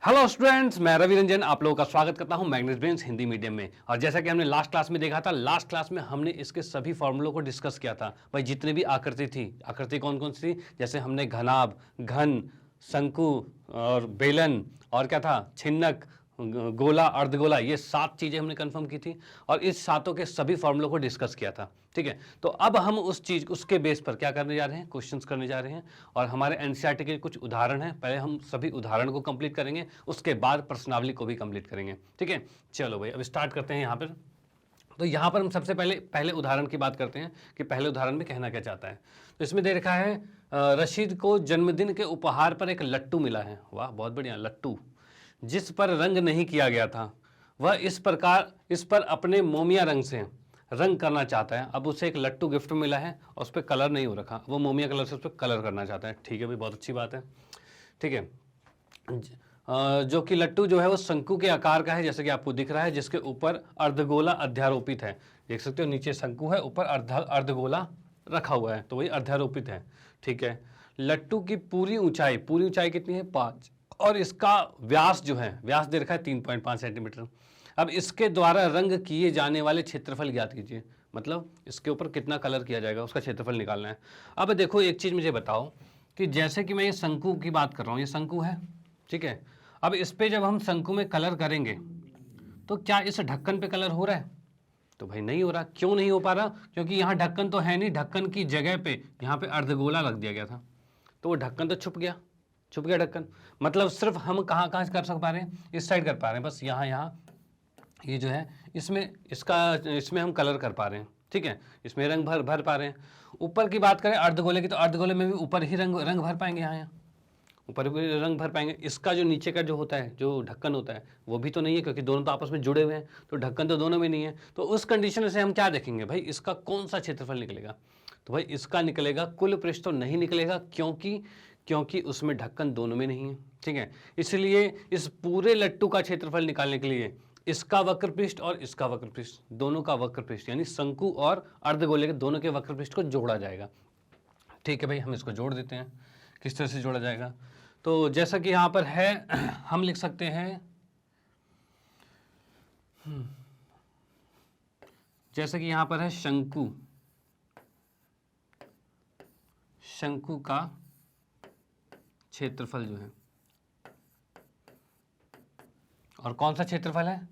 Hello students, मैं रवि रंजन आप लोगों का स्वागत करता हूं मैग्नेस ब्रेन्स हिंदी मीडियम में। और जैसा कि हमने लास्ट क्लास में देखा था, लास्ट क्लास में हमने इसके सभी फॉर्मूलों को डिस्कस किया था। भाई जितने भी आकृति थी, आकृति कौन कौन सी थी, जैसे हमने घनाभ, घन, शंकु और बेलन और क्या था, छिन्नक, गोला, अर्धगोला, ये 7 चीजें हमने कंफर्म की थी और इस सातों के सभी फॉर्मूलों को डिस्कस किया था। ठीक है, तो अब हम उसके बेस पर क्या करने जा रहे हैं, क्वेश्चंस करने जा रहे हैं। और हमारे एनसीईआरटी के कुछ उदाहरण हैं, पहले हम सभी उदाहरण को कंप्लीट करेंगे, उसके बाद प्रश्नावली को भी कंप्लीट करेंगे। ठीक है, चलो भाई अब स्टार्ट करते हैं यहाँ पर। तो यहाँ पर हम सबसे पहले उदाहरण की बात करते हैं कि पहले उदाहरण में कहना क्या चाहता है। तो इसमें दे रखा है रशीद को जन्मदिन के उपहार पर एक लट्टू मिला है। वाह, बहुत बढ़िया, लट्टू जिस पर रंग नहीं किया गया था। वह इस पर अपने मोमिया रंग से रंग करना चाहता है। अब उसे एक लट्टू गिफ्ट मिला है और उस पर कलर नहीं हो रखा, वो मोमिया कलर से उस पर कलर करना चाहता है। ठीक है भाई, बहुत अच्छी बात है। ठीक है, जो कि लट्टू जो है वो शंकु के आकार का है, जैसे कि आपको दिख रहा है, जिसके ऊपर अर्धगोला अध्यारोपित है। देख सकते हो, नीचे शंकु है, ऊपर अर्धगोला रखा हुआ है, तो वही अध्यारोपित है। ठीक है, लट्टू की पूरी ऊंचाई कितनी है, 5, और इसका व्यास जो है, व्यास दे रखा है 3.5 सेंटीमीटर। अब इसके द्वारा रंग किए जाने वाले क्षेत्रफल ज्ञात कीजिए, मतलब इसके ऊपर कितना कलर किया जाएगा उसका क्षेत्रफल निकालना है। अब देखो एक चीज मुझे बताओ कि जैसे कि मैं ये शंकु की बात कर रहा हूँ, ये शंकु है। ठीक है, अब इस पे जब हम शंकु में कलर करेंगे तो क्या इस ढक्कन पे कलर हो रहा है? तो भाई नहीं हो रहा। क्यों नहीं हो पा रहा? क्योंकि यहाँ ढक्कन तो है नहीं, ढक्कन की जगह पे यहाँ पे अर्धगोला रख दिया गया था, तो वो ढक्कन तो छुप गया ढक्कन। मतलब सिर्फ हम कहाँ कर सक पा रहे हैं, इस साइड कर पा रहे हैं, बस यहाँ ये जो है इसमें हम कलर कर पा रहे हैं। ठीक है, इसमें रंग भर पा रहे हैं। ऊपर की बात करें अर्धगोले की, तो अर्धगोले में भी ऊपर ही रंग भर पाएंगे, यहाँ ऊपर भी रंग भर पाएंगे। इसका जो नीचे का जो होता है, जो ढक्कन होता है, वो भी तो नहीं है, क्योंकि दोनों तो आपस में जुड़े हुए हैं, तो ढक्कन तो दोनों में नहीं है। तो उस कंडीशन से हम क्या देखेंगे भाई, इसका कौन सा क्षेत्रफल निकलेगा? तो भाई इसका निकलेगा कुल पृष्ठ, तो नहीं निकलेगा, क्योंकि उसमें ढक्कन दोनों में नहीं है। ठीक है, इसलिए इस पूरे लट्टू का क्षेत्रफल निकालने के लिए इसका वक्र पृष्ठ और इसका वक्र पृष्ठ, दोनों का वक्र पृष्ठ, यानी शंकु और अर्धगोले के दोनों के वक्र पृष्ठ को जोड़ा जाएगा। ठीक है भाई, हम इसको जोड़ देते हैं। किस तरह से जोड़ा जाएगा? तो जैसा कि यहां पर है, हम लिख सकते हैं, जैसा कि यहां पर है शंकु का क्षेत्रफल जो है, और कौन सा क्षेत्रफल है?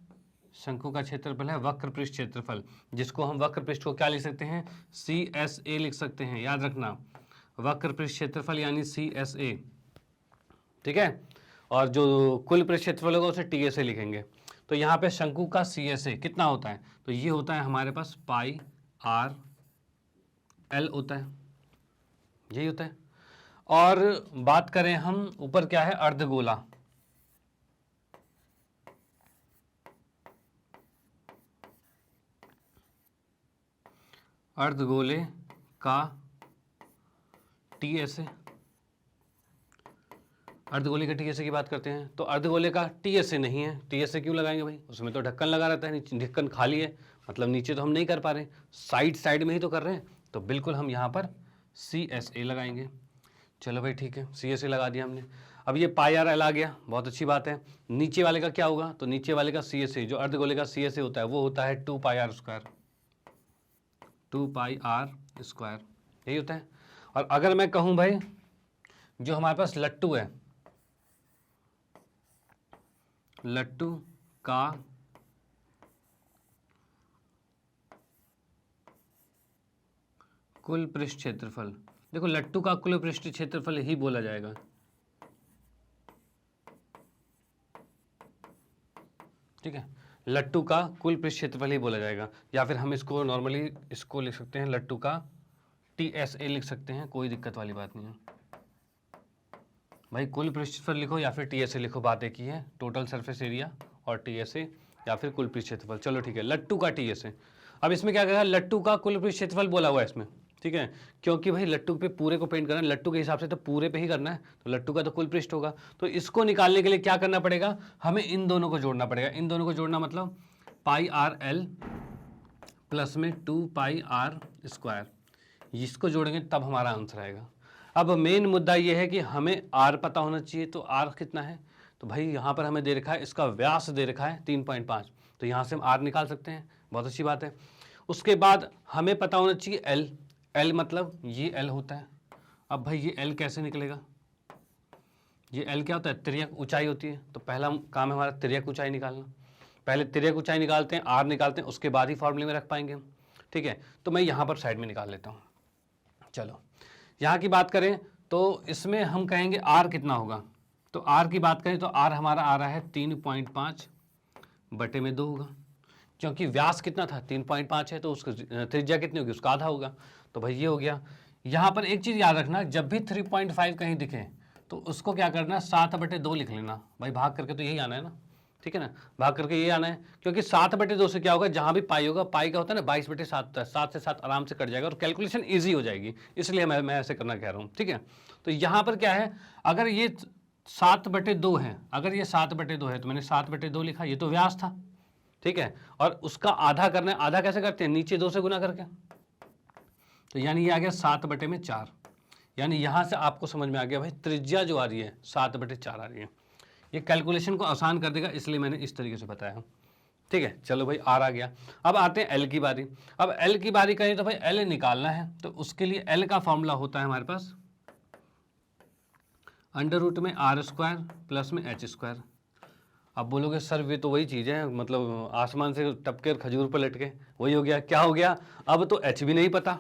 शंकु का क्षेत्रफल है वक्र पृष्ठ क्षेत्रफल, जिसको हम वक्र पृष्ठ को क्या लिख सकते हैं, CSA लिख सकते हैं। याद रखना, वक्र पृष्ठ क्षेत्रफल यानी CSA। ठीक है, और जो कुल पृष्ठ क्षेत्रफल होगा उसे TSA लिखेंगे। तो यहाँ पे शंकु का CSA कितना होता है? तो ये होता है हमारे पास पाई R L होता है, यही होता है। और बात करें हम, ऊपर क्या है, अर्धगोला, अर्धगोले का TSA, अर्धगोले का TSA की बात करते हैं, तो अर्धगोले का TSA नहीं है। TSA क्यों लगाएंगे भाई, उसमें तो ढक्कन लगा रहता है, ढक्कन खाली है, मतलब नीचे तो हम नहीं कर पा रहे, साइड में ही तो कर रहे हैं, तो बिल्कुल हम यहाँ पर CSA लगाएंगे। चलो भाई ठीक है, CSA लगा दिया हमने। अब ये पाई आर एल आ गया, बहुत अच्छी बात है। नीचे वाले का क्या होगा? तो नीचे वाले का CSA, जो अर्धगोले का CSA होता है, वो होता है 2 pi r square, 2 pi r square, यही होता है। और अगर मैं कहूं भाई, जो हमारे पास लट्टू है, लट्टू का कुल पृष्ठ क्षेत्रफल, देखो लट्टू का कुल पृष्ठ क्षेत्रफल ही बोला जाएगा। ठीक है, लट्टू का कुल पृष्ठ क्षेत्रफल ही बोला जाएगा, या फिर हम इसको नॉर्मली इसको लिख सकते हैं, लट्टू का TSA लिख सकते हैं, कोई दिक्कत वाली बात नहीं है भाई। कुल पृष्ठ क्षेत्रफल लिखो या फिर TSA लिखो, बात एक ही है, टोटल सरफेस एरिया और TSA या फिर कुल पृष्ठ क्षेत्रफल। चलो ठीक है, लट्टू का TSA। अब इसमें क्या कहेगा, लट्टू का कुल पृष्ठ क्षेत्रफल बोला हुआ है इसमें। ठीक है, क्योंकि भाई लट्टू पे पूरे को पेंट करना है, लट्टू के हिसाब से तो पूरे पे ही करना है, तो लट्टू का तो कुल पृष्ठ होगा। तो इसको निकालने के लिए क्या करना पड़ेगा, हमें इन दोनों को जोड़ना पड़ेगा। इन दोनों को जोड़ना मतलब पाई आर एल प्लस में 2 पाई आर स्क्वायर, इसको जोड़ेंगे तब हमारा आंसर आएगा। अब मेन मुद्दा ये है कि हमें आर पता होना चाहिए, तो आर कितना है, तो भाई यहाँ पर हमें दे रखा है, इसका व्यास दे रखा है 3.5, तो यहाँ से हम आर निकाल सकते हैं, बहुत अच्छी बात है। उसके बाद हमें पता होना चाहिए एल, एल मतलब ये एल होता है। अब भाई ये एल कैसे निकलेगा, ये एल क्या होता है, तिर्यक ऊंचाई होती है। तो पहला काम है हमारा तिर्यक ऊंचाई निकालना, पहले तिर्यक ऊंचाई निकालते हैं, आर निकालते हैं, उसके बाद ही फॉर्मूले में रख पाएंगे हम, ठीक है। तो मैं यहाँ पर साइड में निकाल लेता हूँ। चलो यहाँ की बात करें तो इसमें हम कहेंगे आर कितना होगा, तो आर की बात करें तो आर हमारा आ रहा है 3.5 बटे में 2 होगा, क्योंकि व्यास कितना था 3.5 है, तो उसका त्रिज्या कितनी होगी, उसका आधा होगा। तो भाई ये हो गया। यहाँ पर एक चीज़ याद रखना, जब भी 3.5 कहीं दिखे तो उसको क्या करना, 7/2 लिख लेना भाई, भाग करके तो यही आना है ना, ठीक है ना, भाग करके ये आना है, क्योंकि 7/2 से क्या होगा, जहाँ भी पाई होगा, पाई का होता है ना 22/7 होता है, 7 से 7 आराम से कट जाएगा और कैलकुलेशन ईजी हो जाएगी, इसलिए मैं ऐसे करना कह रहा हूँ, ठीक है। तो यहाँ पर क्या है, अगर ये 7/2 है, अगर ये 7/2 है तो मैंने 7/2 लिखा, ये तो व्यास था, ठीक है, और उसका आधा करना है, आधा कैसे करते हैं, नीचे 2 से गुना करके, तो यानी ये आ गया 7/4, यानी यहाँ से आपको समझ में आ गया भाई त्रिज्या जो आ रही है 7/4 आ रही है। ये कैलकुलेशन को आसान कर देगा, इसलिए मैंने इस तरीके से बताया, ठीक है। चलो भाई आर आ गया। अब आते हैं एल की बारी। अब एल की बारी करें तो भाई एल निकालना है, तो उसके लिए एल का फॉर्मूला होता है हमारे पास √r² प्लस में h²। अब बोलोगे सर ये तो वही चीज़ है, मतलब आसमान से टपके और खजूर पर लटके, वही हो गया, क्या हो गया, अब तो h भी नहीं पता।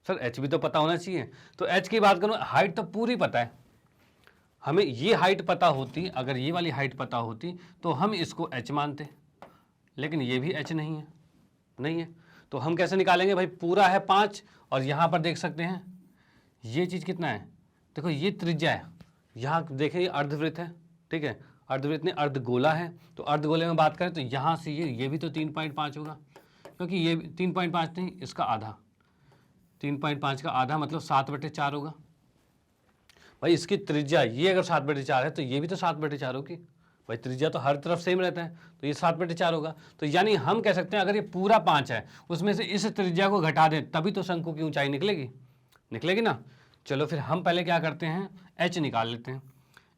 सर h भी तो पता होना चाहिए, तो h की बात करूँ, हाइट तो पूरी पता है, हमें ये हाइट पता होती, अगर ये वाली हाइट पता होती तो हम इसको h मानते, लेकिन ये भी h नहीं है, नहीं है, तो हम कैसे निकालेंगे भाई, पूरा है 5 और यहाँ पर देख सकते हैं ये चीज़ कितना है, देखो ये त्रिज्या है, यहाँ देखें ये अर्धवृत्त है, ठीक है, अर्धवृत्त ने अर्धगोला है, तो अर्धगोले में बात करें तो यहाँ से ये भी तो 3.5 होगा, क्योंकि ये 3.5 नहीं, इसका आधा, 3.5 का आधा मतलब 7/4 होगा। भाई इसकी त्रिज्या ये अगर 7/4 है तो ये भी तो 7/4 होगी, भाई त्रिज्या तो हर तरफ सेम रहता है, तो ये 7/4 होगा। तो यानी हम कह सकते हैं अगर ये पूरा 5 है, उसमें से इस त्रिज्या को घटा दें तभी तो शंकु की ऊंचाई निकलेगी, निकलेगी ना। चलो फिर हम पहले क्या करते हैं, h निकाल लेते हैं।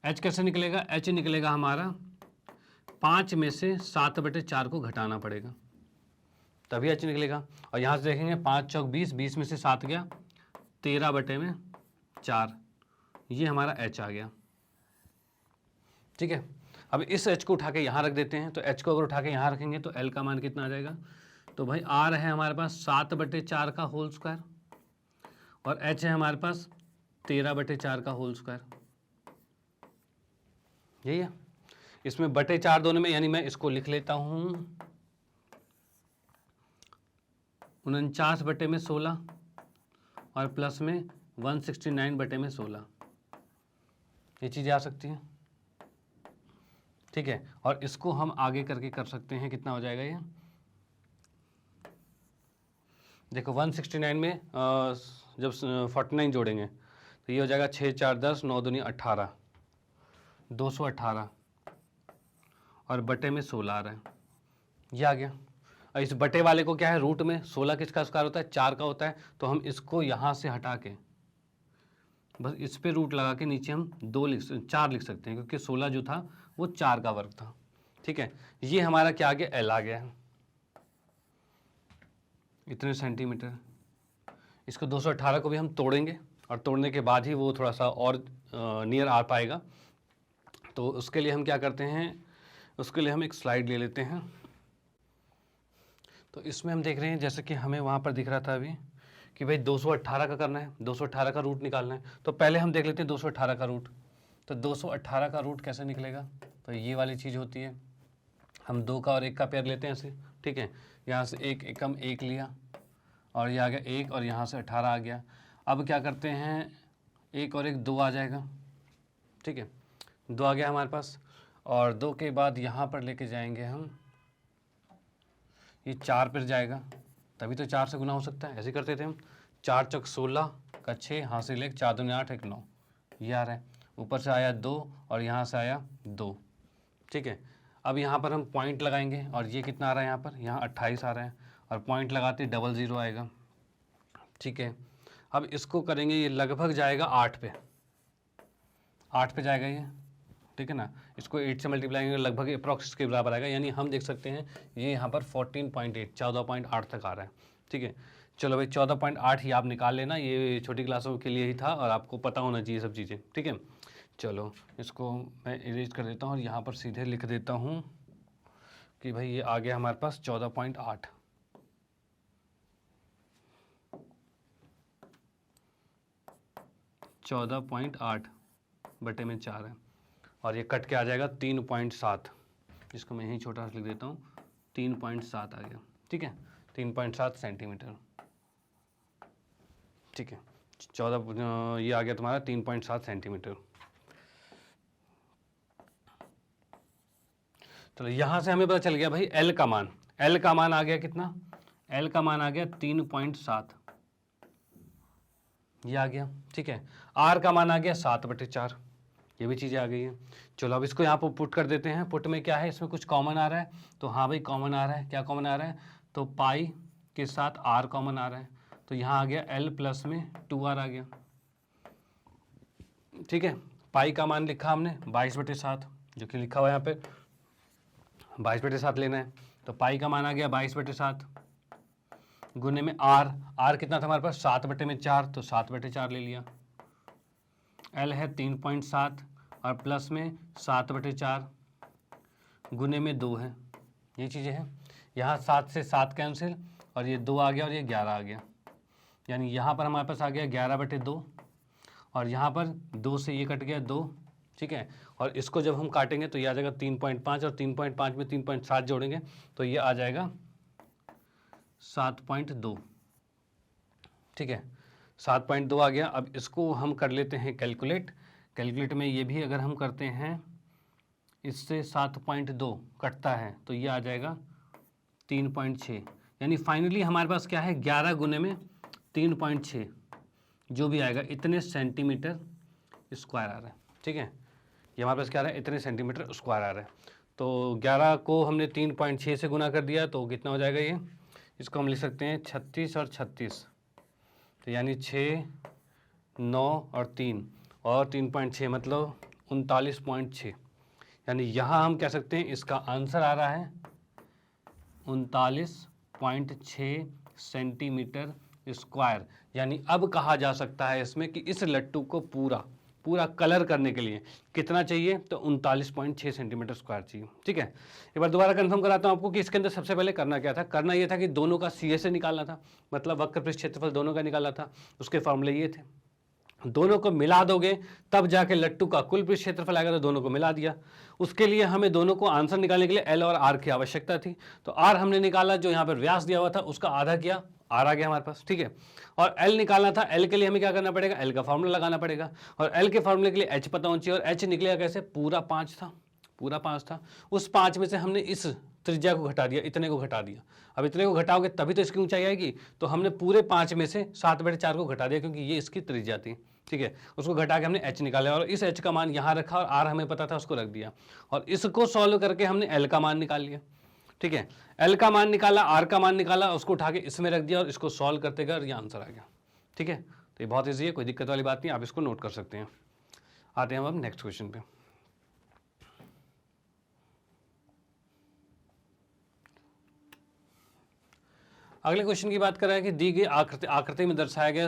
h कैसे निकलेगा, h निकलेगा हमारा 5 में से 7/4 को घटाना पड़ेगा, तभी h निकलेगा। और यहाँ से देखेंगे 5 चौक 20, 20 में से 7 गया 13/4, ये हमारा h आ गया, ठीक है। अब इस h को उठा के यहाँ रख देते हैं, तो h को अगर उठा के यहाँ रखेंगे तो l का मान कितना आ जाएगा, तो भाई r है हमारे पास 7/4 का होल स्क्वायर और h है हमारे पास 13/4 का होल स्क्वायर, यही है। इसमें /4 दोनों में, यानी मैं इसको लिख लेता हूँ 49/16 और प्लस में 169/16, ये चीज़ें आ सकती हैं, ठीक है। और इसको हम आगे करके कर सकते हैं, कितना हो जाएगा ये, देखो 169 में जब 49 जोड़ेंगे तो ये हो जाएगा 6 4 10, 9 दूनी 18, 218 और बटे में 16 आ रहा है, ये आ गया। और इस बटे वाले को क्या है, रूट में 16 किसका स्क्वायर होता है, 4 का होता है, तो हम इसको यहाँ से हटा के बस इस पे रूट लगा के नीचे हम 4 लिख सकते हैं, क्योंकि 16 जो था वो 4 का वर्ग था, ठीक है। ये हमारा क्या आ गया, एल आ गया है, इतने सेंटीमीटर। इसको 218 को भी हम तोड़ेंगे और तोड़ने के बाद ही वो थोड़ा सा और नियर आ पाएगा। तो उसके लिए हम क्या करते हैं, उसके लिए हम एक स्लाइड ले लेते हैं। तो इसमें हम देख रहे हैं जैसे कि हमें वहाँ पर दिख रहा था अभी कि भाई 218 का करना है, 218 का रूट निकालना है। तो पहले हम देख लेते हैं 218 का रूट। तो 218 का रूट कैसे निकलेगा, तो ये वाली चीज़ होती है, हम 2 का और 1 का पेयर लेते हैं ऐसे, ठीक है। यहाँ से 1 एकम 1 लिया और ये आ गया 1 और यहाँ से 18 आ गया। अब क्या करते हैं, 1 और 1 2 आ जाएगा, ठीक है, 2 आ गया हमारे पास। और 2 के बाद यहाँ पर लेके जाएंगे हम, ये 4 पर जाएगा, तभी तो 4 से गुना हो सकता है, ऐसे करते थे हम। 4 चौक 16 का 6, हासिल 1, 4 दूनी 8, 1 9, ये आ रहा है। ऊपर से आया 2 और यहाँ से आया 2, ठीक है। अब यहाँ पर हम पॉइंट लगाएंगे और ये कितना आ रहा है, यहाँ पर यहाँ 28 आ रहा है और पॉइंट लगाते 00 आएगा, ठीक है। अब इसको करेंगे, ये लगभग जाएगा 8 पे, 8 पे जाएगा ठीक है ना। इसको 8 से मल्टीप्लाई करेंगे लगभग अप्रॉक्स के बराबर आएगा, यानी हम देख सकते हैं ये यहाँ पर 14.8 14.8 तक आ रहा है। ठीक है, चलो भाई 14.8 ही आप निकाल लेना, ये छोटी क्लासों के लिए ही था और आपको पता होना चाहिए सब चीज़ें। ठीक है, चलो इसको मैं इरेज कर देता हूँ और यहाँ पर सीधे लिख देता हूँ कि भाई ये आ गया हमारे पास 14.8। 14.8 बटे में 4 है और ये कट के आ जाएगा 3.7, इसको मैं यहीं छोटा सा लिख देता हूँ, 3.7 आ गया। ठीक है, 3.7 सेंटीमीटर। ठीक है, 14 ये आ गया तुम्हारा 3.7 सेंटीमीटर। चलो यहाँ से हमें पता चल गया भाई एल का मान, एल का मान आ गया कितना, एल का मान आ गया 3.7, ये आ गया। ठीक है, आर का मान आ गया 7/4, ये भी चीज़ें आ गई हैं। चलो अब इसको यहाँ पर पुट कर देते हैं। पुट में क्या है, इसमें कुछ कॉमन आ रहा है, तो हाँ भाई कॉमन आ रहा है। क्या कॉमन आ रहा है, तो पाई के साथ आर कॉमन आ रहा है, तो यहाँ आ गया एल प्लस में 2r आ गया। ठीक है, पाई का मान लिखा हमने 22/7, जो कि लिखा हुआ है यहाँ पे 22/7 लेना है, तो पाई का मान आ गया 22/7 गुने में आर, आर कितना था हमारे पास 7/4, तो 7/4 ले लिया। एल है 3.7 और प्लस में 7/4 गुने में 2 है, ये चीज़ें हैं। यहाँ 7 से 7 कैंसिल और ये 2 आ गया और ये 11 आ गया, यानी यहाँ पर हमारे पास आ गया 11/2 और यहाँ पर 2 से ये कट गया 2। ठीक है, और इसको जब हम काटेंगे तो ये आ जाएगा 3.5 और 3.5 में 3.7 जोड़ेंगे तो ये आ जाएगा 7.2। ठीक है, 7.2 आ गया। अब इसको हम कर लेते हैं कैलकुलेट, कैलकुलेट में ये भी अगर हम करते हैं, इससे 7.2 कटता है तो ये आ जाएगा 3.6, यानी फाइनली हमारे पास क्या है 11 गुने में 3.6 जो भी आएगा इतने सेंटीमीटर स्क्वायर आ रहा है। ठीक है, ये हमारे पास क्या आ रहा है, इतने सेंटीमीटर स्क्वायर आ रहा है। तो 11 को हमने 3.6 से गुना कर दिया तो कितना हो जाएगा ये, इसको हम लिख सकते हैं 36 और 36, तो यानी 6, 9 और 3 और 3.6 मतलब 39.6, यानी यहाँ हम कह सकते हैं इसका आंसर आ रहा है 39.6 सेंटीमीटर स्क्वायर। यानी अब कहा जा सकता है इसमें कि इस लट्टू को पूरा कलर करने के लिए कितना चाहिए, तो 39.6 सेंटीमीटर स्क्वायर चाहिए। ठीक है, एक बार दोबारा कंफर्म कराता हूँ आपको कि इसके अंदर सबसे पहले करना क्या था, करना ये था कि दोनों का सी ए से निकालना था, मतलब वक्र पृष्ठ क्षेत्रफल दोनों का निकालना था। उसके फॉर्मूले ये थे, दोनों को मिला दोगे तब जाके लट्टू का कुल पृष्ठ क्षेत्रफल आएगा, तो दोनों को मिला दिया। उसके लिए हमें दोनों को आंसर निकालने के लिए एल और आर की आवश्यकता थी, तो आर हमने निकाला, जो यहाँ पर व्यास दिया हुआ था उसका आधा किया, आर आ गया हमारे पास। ठीक है, और एल निकालना था, एल के लिए हमें क्या करना पड़ेगा, एल का फॉर्मूला लगाना पड़ेगा, और एल के फॉर्मूले के लिए एच पता होना चाहिए, और एच निकलेगा कैसे, पूरा 5 था, पूरा 5 था। उस 5 में से हमने इस त्रिज्या को घटा दिया, इतने को घटा दिया। अब इतने को घटाओगे तभी तो इसकी ऊंचाई आएगी, तो हमने पूरे 5 में से 7/4 को घटा दिया, क्योंकि ये इसकी त्रिज्या थी। ठीक है, उसको घटा के हमने एच निकाला और इस एच का मान यहाँ रखा और आर हमें पता था उसको रख दिया, और इसको सॉल्व करके हमने एल का मान निकाल लिया। ठीक है, एल का मान निकाला, आर का मान निकाला, उसको उठा के इसमें रख दिया और इसको सॉल्व करते गए और ये आंसर आ गया। ठीक है, तो ये बहुत ईजी है, कोई दिक्कत वाली बात नहीं, आप इसको नोट कर सकते हैं। आते हैं हम अब नेक्स्ट क्वेश्चन पे। अगले क्वेश्चन की बात कर रहा है कि दी गई आकृति में दर्शाया गया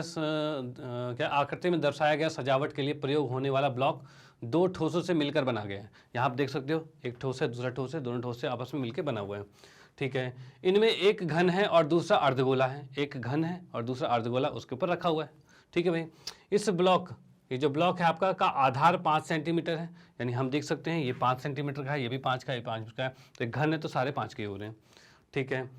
आकृति में दर्शाया गया सजावट के लिए प्रयोग होने वाला ब्लॉक 2 ठोसों से मिलकर बना गया है। यहाँ आप देख सकते हो, एक ठोस है, दूसरा ठोस है, दोनों ठोस से आपस में मिलकर बना हुआ है। ठीक है, इनमें एक घन है और दूसरा अर्धगोला है, एक घन है और दूसरा अर्धगोला उसके ऊपर रखा हुआ है। ठीक है भाई, इस ब्लॉक, ये जो ब्लॉक है आपका का आधार 5 सेंटीमीटर है, यानी हम देख सकते हैं ये 5 सेंटीमीटर का है, ये भी 5 का है, 5 का है, तो एक घन है तो सारे 5 के हो रहे हैं। ठीक है,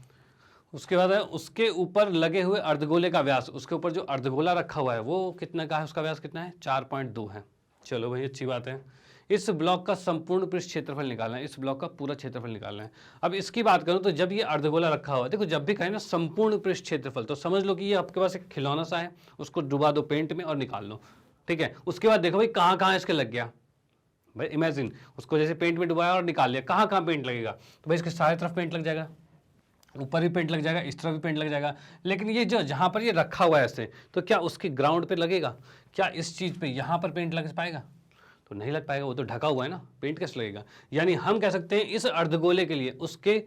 उसके बाद है उसके ऊपर लगे हुए अर्धगोले का व्यास, उसके ऊपर जो अर्धगोला रखा हुआ है वो कितना का है, उसका व्यास कितना है, 4.2 है। चलो भाई अच्छी बात है। इस ब्लॉक का संपूर्ण पृष्ठ क्षेत्रफल निकालना है, इस ब्लॉक का पूरा क्षेत्रफल निकालना है। अब इसकी बात करूं तो जब ये अर्धगोला रखा हुआ है, देखो जब भी कहें ना संपूर्ण पृष्ठ क्षेत्रफल, तो समझ लो कि ये आपके पास एक खिलौना सा है, उसको डुबा दो पेंट में और निकाल लो। ठीक है, उसके बाद देखो भाई कहाँ कहाँ इसके लग गया, भाई इमेजिन उसको जैसे पेंट में डुबाया और निकाल लिया, कहाँ कहाँ पेंट लगेगा, तो भाई इसके सारी तरफ पेंट लग जाएगा, ऊपर भी पेंट लग जाएगा, इस तरफ भी पेंट लग जाएगा। लेकिन ये जो जहाँ पर ये रखा हुआ है ऐसे, तो क्या उसके ग्राउंड पे लगेगा, क्या इस चीज़ पे यहाँ पर पेंट लग पाएगा, तो तो नहीं लग पाएगा, वो तो ढका हुआ है ना, पेंट कैसे लगेगा। यानी हम कह सकते हैं इस अर्धगोले के लिए उसके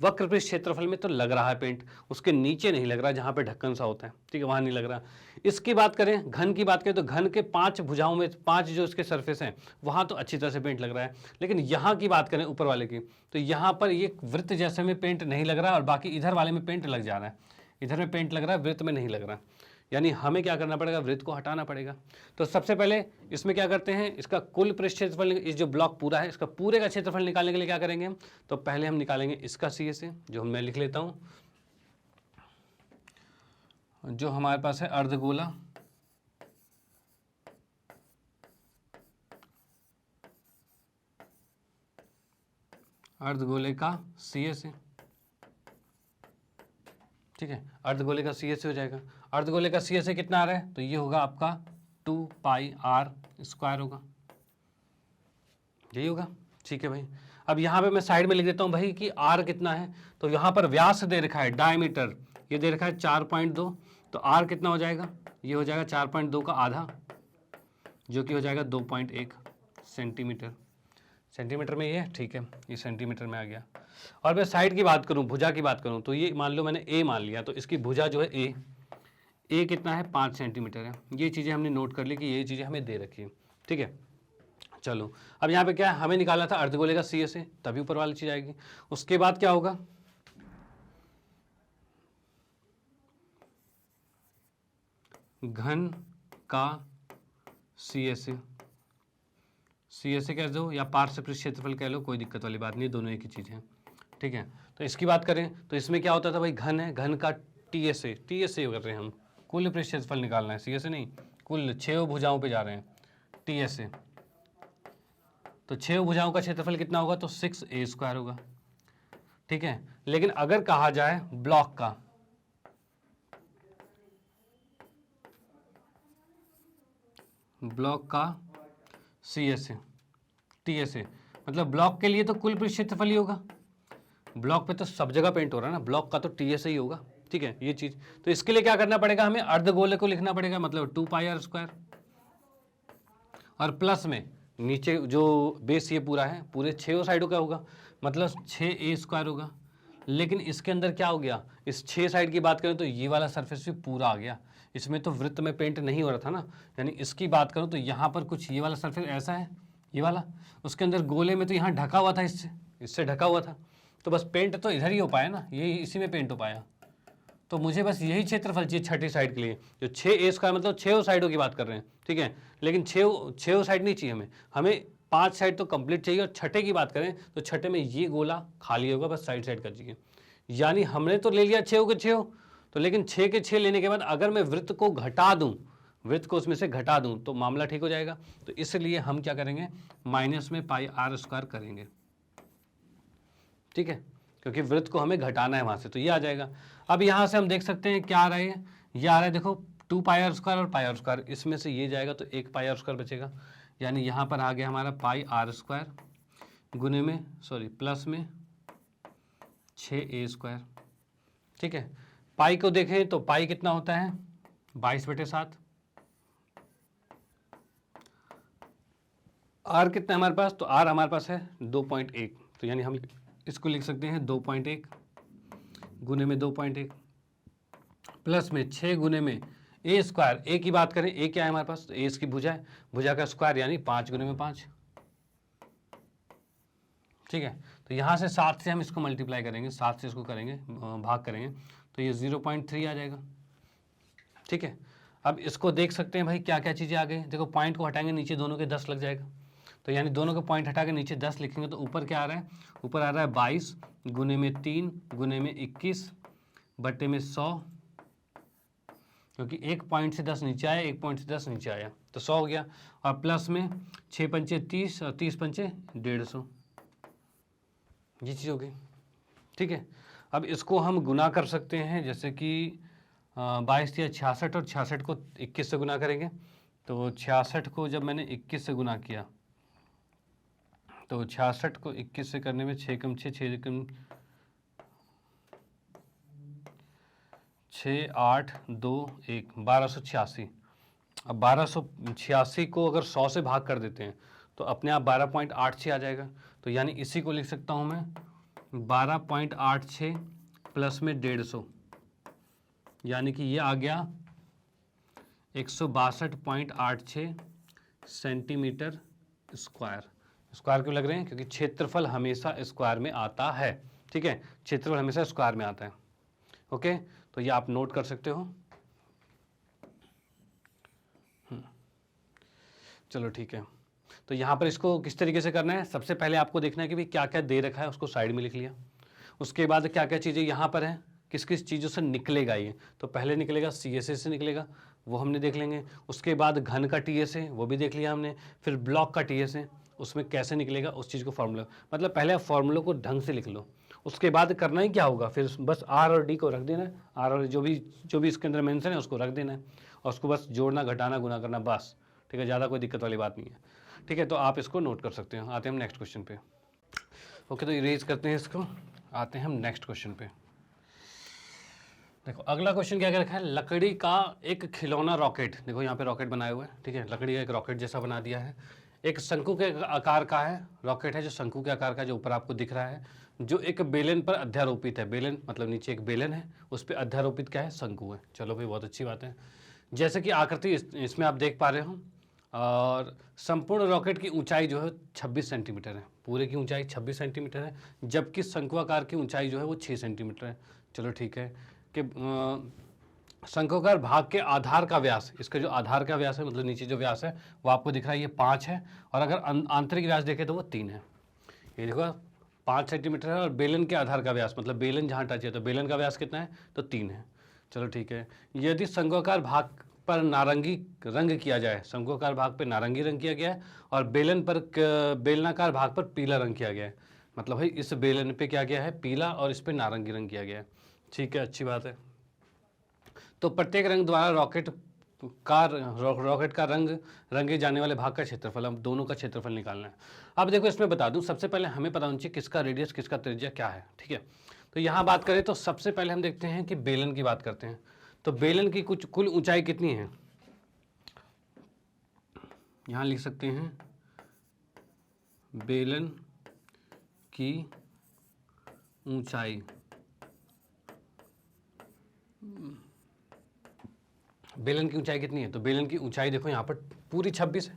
वक्र पृष्ठ क्षेत्रफल में तो लग रहा है पेंट, उसके नीचे नहीं लग रहा जहां पे ढक्कन सा होता है, ठीक है, वहां नहीं लग रहा। इसकी बात करें, घन की बात करें, तो घन के 5 भुजाओं में 5 जो इसके सरफेस हैं वहां तो अच्छी तरह से पेंट लग रहा है। लेकिन यहाँ की बात करें ऊपर वाले की, तो यहाँ पर ये वृत्त जैसे में पेंट नहीं लग रहा और बाकी इधर वाले में पेंट लग जा रहा है, इधर में पेंट लग रहा है, वृत्त में नहीं लग रहा। यानी हमें क्या करना पड़ेगा, वृत्त को हटाना पड़ेगा। तो सबसे पहले इसमें क्या करते हैं, इसका कुल पृष्ठ क्षेत्रफल, इस जो ब्लॉक पूरा है इसका पूरे का क्षेत्रफल निकालने के लिए क्या करेंगे हम, तो पहले हम निकालेंगे इसका सी से, जो मैं लिख लेता हूं, जो हमारे पास है अर्धगोला, अर्धगोले का सी से, ठीक है, अर्धगोले का सी से हो जाएगा। अर्धगोले का सी से कितना आ रहा है, तो ये होगा आपका 2πr² होगा, यही होगा, ठीक है भाई। अब यहाँ पे मैं साइड में लिख देता हूँ भाई कि r कितना है, तो यहाँ पर व्यास दे रखा है, डायमीटर ये दे रखा है 4.2, तो r कितना हो जाएगा, ये हो जाएगा 4.2 का आधा, जो कि हो जाएगा 2.1 सेंटीमीटर। सेंटीमीटर में ये है, ठीक है, ये सेंटीमीटर में आ गया। और मैं साइड की बात करूं, भुजा की बात करूं, तो ये मान लो मैंने ए मान लिया, तो इसकी भुजा जो है ए कितना है, 5 सेंटीमीटर है। ये चीज़ें हमने नोट कर ली कि ये चीज़ें हमें दे रखी है, ठीक है। चलो अब यहाँ पे क्या है, हमें निकालना था अर्धगोले का सी से, तभी ऊपर वाली चीज़ आएगी। उसके बाद क्या होगा, घन का सी से कह दो या पार्श्व पृष्ठ क्षेत्रफल कह लो, कोई दिक्कत वाली बात नहीं, दोनों एक ही चीज़ है, ठीक है। तो इसकी बात करें तो इसमें क्या होता था भाई, घन है, घन का टी से कर रहे हैं हम, कुल पृष्ठ क्षेत्रफल निकालना है, सी से नहीं, कुल 6 भुजाओं पे जा रहे हैं, टी से, तो 6 भुजाओं का क्षेत्रफल कितना होगा, तो 6a² होगा, ठीक है। लेकिन अगर कहा जाए ब्लॉक का, सी से टी से, मतलब ब्लॉक के लिए तो कुल पृष्ठ क्षेत्रफल ही होगा, ब्लॉक पे तो सब जगह पेंट हो रहा है ना, ब्लॉक का तो टी से ही होगा, ठीक है, ये चीज। तो इसके लिए क्या करना पड़ेगा, हमें अर्धगोले को लिखना पड़ेगा, मतलब 2πr², और प्लस में नीचे जो बेस ये पूरा है, पूरे 6 साइडों का होगा, मतलब 6a² होगा। लेकिन इसके अंदर क्या हो गया, इस 6 साइड की बात करें तो ये वाला सरफेस भी पूरा आ गया, इसमें तो वृत्त में पेंट नहीं हो रहा था ना। यानी इसकी बात करूं तो यहाँ पर कुछ ये वाला सरफेस ऐसा है, ये वाला, उसके अंदर गोले में तो यहाँ ढका हुआ था, इससे ढका हुआ था, तो बस पेंट तो इधर ही हो पाया ना, ये इसी में पेंट हो पाया। तो मुझे बस यही क्षेत्रफल चाहिए छठी साइड के लिए, जो 6a², मतलब 6 साइडों की बात कर रहे हैं, ठीक है। लेकिन 6 साइड नहीं चाहिए हमें 5 साइड तो कंप्लीट चाहिए। और छठे की बात करें तो छठे में ये गोला खाली होगा, बस साइड साइड कर दीजिए। यानी हमने तो ले लिया 6 के 6, तो लेकिन 6 के 6 लेने के बाद अगर मैं वृत्त को घटा दूं, वृत्त को उसमें से घटा दूं, तो मामला ठीक हो जाएगा। तो इसलिए हम क्या करेंगे, माइनस में πr² करेंगे, ठीक है, क्योंकि वृत्त को हमें घटाना है वहां से, तो ये आ जाएगा। अब यहां से हम देख सकते हैं क्या आ रहा है, ये आ रहा है देखो 2πr² और πr², इसमें से ये जाएगा तो एक πr² बचेगा। यानी यहाँ पर आ गया हमारा πr² गुने में प्लस में 6a², ठीक है। पाई को देखें तो पाई कितना होता है, 22/7। आर कितना है हमारे पास, तो आर हमारे पास है 2.1, तो यानी हम इसको लिख सकते हैं 2.1 गुने में 2.1 प्लस में 6 गुने में a²। ए की बात करें, ए क्या है हमारे पास, तो ए इसकी भुजा है, भुजा का स्क्वायर यानी 5 गुने में 5, ठीक है। तो यहाँ से 7 से हम इसको मल्टीप्लाई करेंगे, 7 से इसको करेंगे भाग करेंगे, तो ये 0.3 आ जाएगा, ठीक है। अब इसको देख सकते हैं भाई क्या क्या चीज़ें आ गई, देखो पॉइंट को हटाएंगे नीचे दोनों के 10 लग जाएगा, तो यानी दोनों के पॉइंट हटा के नीचे 10 लिखेंगे, तो ऊपर क्या आ रहा है, ऊपर आ रहा है 22 गुने में 3 गुने में 21 बट्टे में 100, क्योंकि एक पॉइंट से 10 नीचे आया, एक पॉइंट से 10 नीचे आया, तो 100 हो गया। और प्लस में 6 पंचे 30 और 30 पंचे 150, ये चीज़ हो गई, ठीक है। अब इसको हम गुना कर सकते हैं, जैसे कि 22 या 66, और 66 को 21 से गुना करेंगे, तो 66 को जब मैंने 21 से गुना किया, तो 66 को 21 से करने में 6 कम 6 6 कम 6 8 2 1 1286। अब 1286 को अगर 100 से भाग कर देते हैं तो अपने आप 12.86 आ जाएगा। तो यानी इसी को लिख सकता हूँ मैं 12.86 प्लस में 150, यानी कि ये आ गया 162.86 सेंटीमीटर स्क्वायर। स्क्वायर क्यों लग रहे हैं? क्योंकि क्षेत्रफल हमेशा स्क्वायर में आता है। ठीक है, क्षेत्रफल हमेशा स्क्वायर में आता है। ओके, तो ये आप नोट कर सकते हो। चलो ठीक है, तो यहाँ पर इसको किस तरीके से करना है? सबसे पहले आपको देखना है कि भाई क्या क्या दे रखा है, उसको साइड में लिख लिया। उसके बाद क्या क्या चीज़ें यहाँ पर हैं, किस किस चीज़ों से निकलेगा ये। तो पहले निकलेगा CSA से निकलेगा, वो हमने देख लेंगे। उसके बाद घन का TSA, वो भी देख लिया हमने। फिर ब्लॉक का TSA, उसमें कैसे निकलेगा उस चीज़ को फॉर्मूला, मतलब पहले आप फॉर्मूलों को ढंग से लिख लो। उसके बाद करना ही क्या होगा, फिर बस R और D को रख देना है। R और जो भी इसके अंदर मेंशन है उसको रख देना है, और उसको बस जोड़ना, घटाना, गुना करना, बस। ठीक है, ज़्यादा कोई दिक्कत वाली बात नहीं है। ठीक है, तो आप इसको नोट कर सकते हो। आते हैं हम नेक्स्ट क्वेश्चन पे। ओके, तो इरेज करते हैं इसको, आते हैं हम नेक्स्ट क्वेश्चन पे। देखो अगला क्वेश्चन क्या रखा है, लकड़ी का एक खिलौना रॉकेट। देखो यहाँ पे रॉकेट बनाए हुए हैं। ठीक है, लकड़ी का एक रॉकेट जैसा बना दिया है, एक शंकु के आकार का है रॉकेट है, जो शंकु के आकार का, जो ऊपर आपको दिख रहा है, जो एक बेलन पर अध्यारोपित है। बेलन मतलब नीचे एक बेलन है, उस पर अध्यारोपित क्या है, शंकु है। चलो भाई, बहुत अच्छी बात है। जैसे कि आकृति इसमें आप देख पा रहे हो, और संपूर्ण रॉकेट की ऊंचाई जो है 26 सेंटीमीटर है। पूरे की ऊंचाई 26 सेंटीमीटर है, जबकि शंकुआकार की ऊंचाई जो है वो 6 सेंटीमीटर है। चलो ठीक है, कि शंकुआकार भाग के आधार का व्यास, इसका जो आधार का व्यास है, मतलब नीचे जो व्यास है वो आपको दिख रहा है, ये 5 है। और अगर आंतरिक व्यास देखें तो वो 3 है। ये देखो 5 सेंटीमीटर है, और बेलन के आधार का व्यास, मतलब बेलन जहाँ टच है, तो बेलन का व्यास कितना है, तो 3 है। चलो ठीक है, यदि शंकुआकार भाग पर नारंगी रंग किया जाए, शंकुआकार भाग पर नारंगी रंग किया गया है, और बेलन पर बेलनाकार भाग पर पीला रंग किया गया है, मतलब भाई इस बेलन पे क्या गया है, पीला, और इस पे नारंगी रंग किया गया है। ठीक है, अच्छी बात है। तो प्रत्येक रंग द्वारा रॉकेट का रंग रंगे जाने वाले भाग का क्षेत्रफल, हम दोनों का क्षेत्रफल निकालना है। अब देखो इसमें बता दूं, सबसे पहले हमें पता होना चाहिए किसका रेडियस, किसका त्रिज्या क्या है। ठीक है, तो यहाँ बात करें तो सबसे पहले हम देखते हैं कि बेलन की बात करते हैं। तो बेलन की कुल ऊंचाई कितनी है, यहाँ लिख सकते हैं बेलन की ऊंचाई। बेलन की ऊंचाई कितनी है, तो बेलन की ऊंचाई देखो यहाँ पर पूरी 26 है,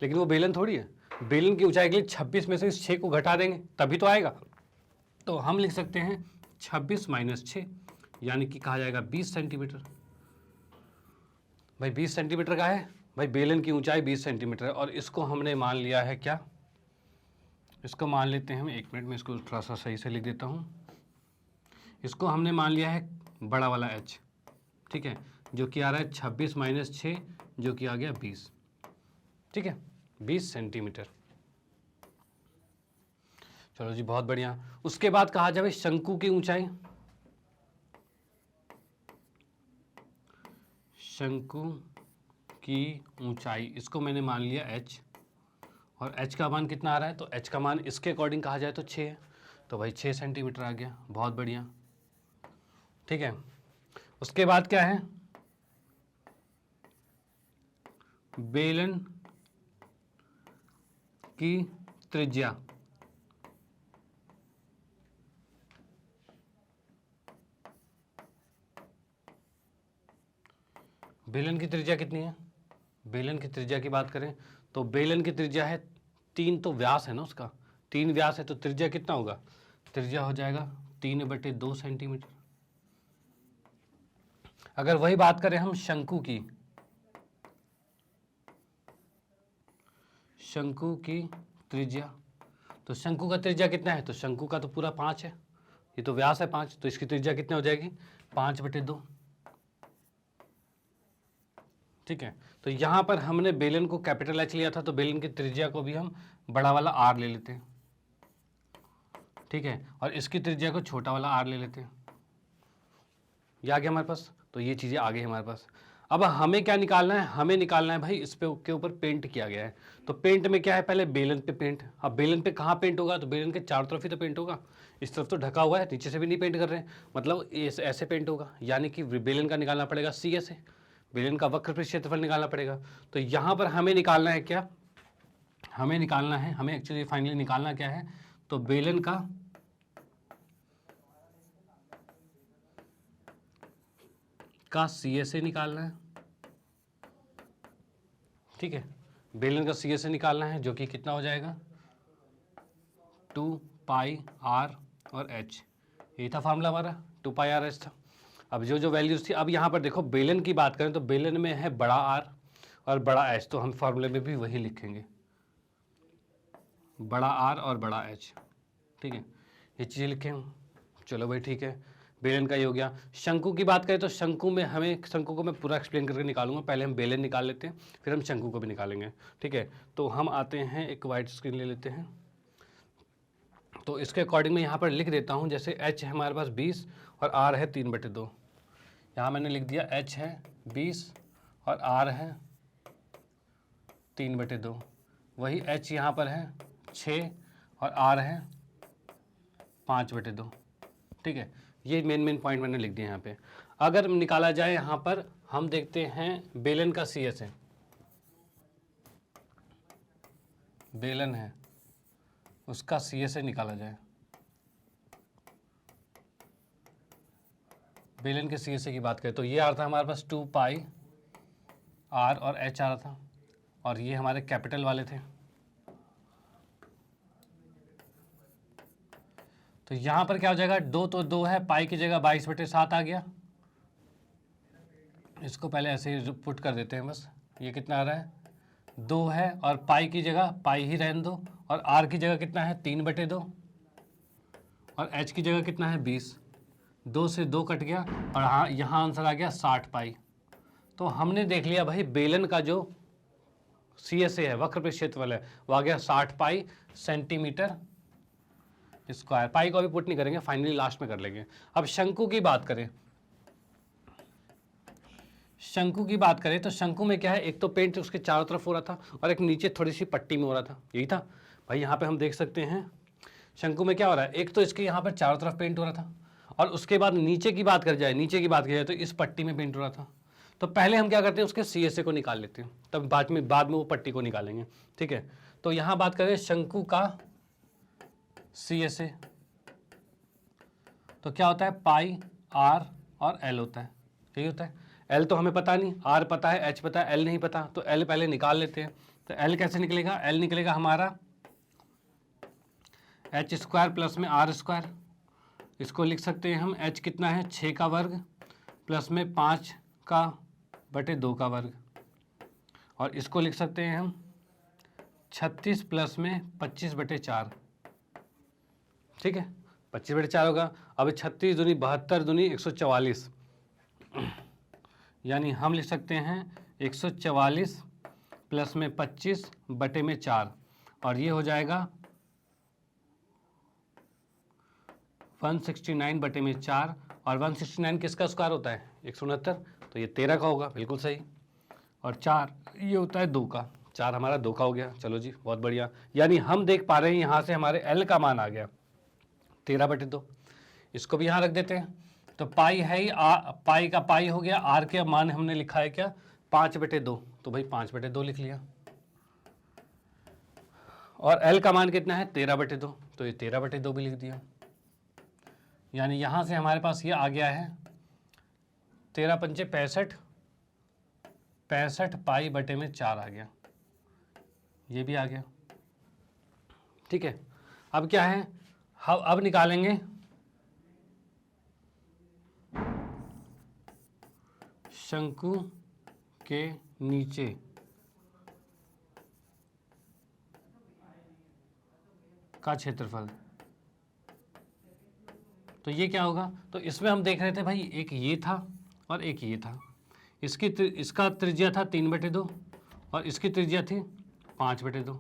लेकिन वो बेलन थोड़ी है। बेलन की ऊंचाई के लिए 26 में से इस 6 को घटा देंगे तभी तो आएगा। तो हम लिख सकते हैं 26 माइनस 6, यानी कि कहा जाएगा 20 सेंटीमीटर। भाई 20 सेंटीमीटर का है, भाई बेलन की ऊंचाई 20 सेंटीमीटर है, और इसको हमने मान लिया है क्या, इसको मान लेते हैं हम, 1 मिनट में इसको थोड़ा सा सही से लिख देता हूँ। इसको हमने मान लिया है बड़ा वाला H, ठीक है, जो कि आ रहा है 26 माइनस 6, जो कि आ गया 20। ठीक है, 20 सेंटीमीटर। चलो जी, बहुत बढ़िया। उसके बाद कहा जाए शंकु की ऊंचाई, शंकु की ऊंचाई, इसको मैंने मान लिया H, और H का मान कितना आ रहा है, तो H का मान इसके अकॉर्डिंग कहा जाए तो 6 है, तो भाई 6 सेंटीमीटर आ गया। बहुत बढ़िया। ठीक है, उसके बाद क्या है, बेलन की त्रिज्या, बेलन की त्रिज्या कितनी है, बेलन की त्रिज्या की बात करें तो बेलन की त्रिज्या है 3, तो व्यास है ना उसका, 3 व्यास है, तो त्रिज्या कितना होगा, त्रिज्या हो जाएगा 3/2 सेंटीमीटर। अगर वही बात करें हम शंकु की, शंकु की त्रिज्या, तो शंकु का त्रिज्या कितना है, तो शंकु का तो पूरा 5 है, ये तो व्यास है 5, तो इसकी त्रिज्या कितनी हो जाएगी, 5/2। ठीक है, तो यहाँ पर हमने बेलन को कैपिटल H लिया था, तो बेलन की त्रिज्या को भी हम बड़ा वाला R ले लेते हैं। ठीक है, और इसकी त्रिज्या को छोटा वाला R ले लेते हैं। ये आ गया हमारे पास, तो ये चीज़ें आ गई हमारे पास। अब हमें क्या निकालना है, हमें निकालना है भाई इस पे के ऊपर पेंट किया गया है, तो पेंट में क्या है, पहले बेलन पे पेंट। अब बेलन पे कहाँ पेंट होगा, तो बेलन के चारों तरफ ही तो पेंट होगा, इस तरफ तो ढका हुआ है, नीचे से भी नहीं पेंट कर रहे हैं, मतलब ऐसे पेंट होगा, यानी कि बेलन का निकालना पड़ेगा CSA, बेलन का वक्र पे क्षेत्रफल निकालना पड़ेगा। तो यहाँ पर हमें निकालना है क्या, हमें निकालना है, हमें एक्चुअली फाइनली निकालना क्या है, तो बेलन का CSA निकालना है। ठीक है, बेलन का CSA निकालना है, जो कि कितना हो जाएगा 2 पाई r और h। यही था फार्मूला हमारा, 2 पाई r h था। अब जो जो वैल्यूज थी, अब यहाँ पर देखो बेलन की बात करें तो बेलन में है बड़ा R और बड़ा H, तो हम फार्मूले में भी वही लिखेंगे, बड़ा R और बड़ा H। ठीक है, ये चीज़ें लिखें हम। चलो भाई ठीक है, बेलन का ये हो गया। शंकु की बात करें तो शंकु में हमें, शंकु को मैं पूरा एक्सप्लेन करके निकालूंगा, पहले हम बेलन निकाल लेते हैं, फिर हम शंकु को भी निकालेंगे। ठीक है, तो हम आते हैं, एक वाइट स्क्रीन ले लेते हैं। तो इसके अकॉर्डिंग मैं यहाँ पर लिख देता हूँ, जैसे H है हमारे पास 20 और R है 3/2। यहाँ मैंने लिख दिया H है 20 और R है 3/2। वही H यहाँ पर है 6 और R है 5/2। ठीक है, ये मेन पॉइंट मैंने लिख दिया यहाँ पे। अगर निकाला जाए यहाँ पर, हम देखते हैं बेलन का CSA, बेलन है उसका CSA निकाला जाए। बेलन के CSA की बात करें तो ये आ रहा था हमारे पास 2 पाई R और H आ रहा था, और ये हमारे कैपिटल वाले थे। तो यहाँ पर क्या हो जाएगा, 2 तो 2 है, पाई की जगह 22/7 आ गया। इसको पहले ऐसे ही पुट कर देते हैं बस। ये कितना आ रहा है, 2 है, और पाई की जगह पाई ही रहने दो, और R की जगह कितना है 3/2, और H की जगह कितना है 20। 2 से 2 कट गया, और हाँ यहाँ आंसर आ गया 60 पाई। तो हमने देख लिया भाई बेलन का जो CSA है, वक्र पे क्षेत्रफल है, वो आ गया 60 पाई सेंटीमीटर स्क्वायर। पाई को अभी पुट नहीं करेंगे, फाइनली लास्ट में कर लेंगे। अब शंकु की बात करें, शंकु की बात करें तो शंकु में क्या है, एक तो पेंट उसके चारों तरफ हो रहा था और एक नीचे थोड़ी सी पट्टी में हो रहा था, यही था भाई। यहाँ पे हम देख सकते हैं शंकु में क्या हो रहा है, एक तो इसके यहाँ पर चारों तरफ पेंट हो रहा था, और उसके बाद नीचे की बात कर जाए, नीचे की बात की जाए तो इस पट्टी में पेंट हो रहा था। तो पहले हम क्या करते हैं, उसके CSA को निकाल लेते हैं, तब बाद में वो पट्टी को निकालेंगे। ठीक है, तो यहाँ बात करें शंकु का CSA, तो क्या होता है, पाई R और L होता है, यही होता है। L तो हमें पता नहीं, R पता है, H पता है, L नहीं पता, तो L पहले निकाल लेते हैं। तो L कैसे निकलेगा, L निकलेगा हमारा H² प्लस में R²। इसको लिख सकते हैं हम, H कितना है 6 का वर्ग प्लस में 5/2 का वर्ग, और इसको लिख सकते हैं हम 36 प्लस में 25/4। ठीक है, 25/4 होगा। अब 36 दूनी 72 दूनी 144, यानी हम लिख सकते हैं 144 प्लस में 25/4, और ये हो जाएगा 169/4। और 169 किसका स्क्वायर होता है, 169, तो ये 13 का होगा, बिल्कुल सही। और 4 ये होता है 2 का, 4 हमारा 2 का हो गया। चलो जी, बहुत बढ़िया। यानी हम देख पा रहे हैं यहाँ से हमारे L का मान आ गया 13/2। इसको भी यहाँ रख देते हैं। तो पाई है ही, पाई का पाई हो गया, R के मान हमने लिखा है क्या 5/2, तो भाई 5/2 लिख लिया। और L का मान कितना है 13/2, तो ये 13/2 भी लिख दिया। यानी यहाँ से हमारे पास ये आ गया है 13 पंचे 65, 65 पाई/4 आ गया, ये भी आ गया। ठीक है, अब क्या है, हम अब निकालेंगे शंकु के नीचे का क्षेत्रफल। तो ये क्या होगा, तो इसमें हम देख रहे थे भाई, एक ये था और एक ये था। इसका त्रिज्या था 3/2 और इसकी त्रिज्या थी 5/2।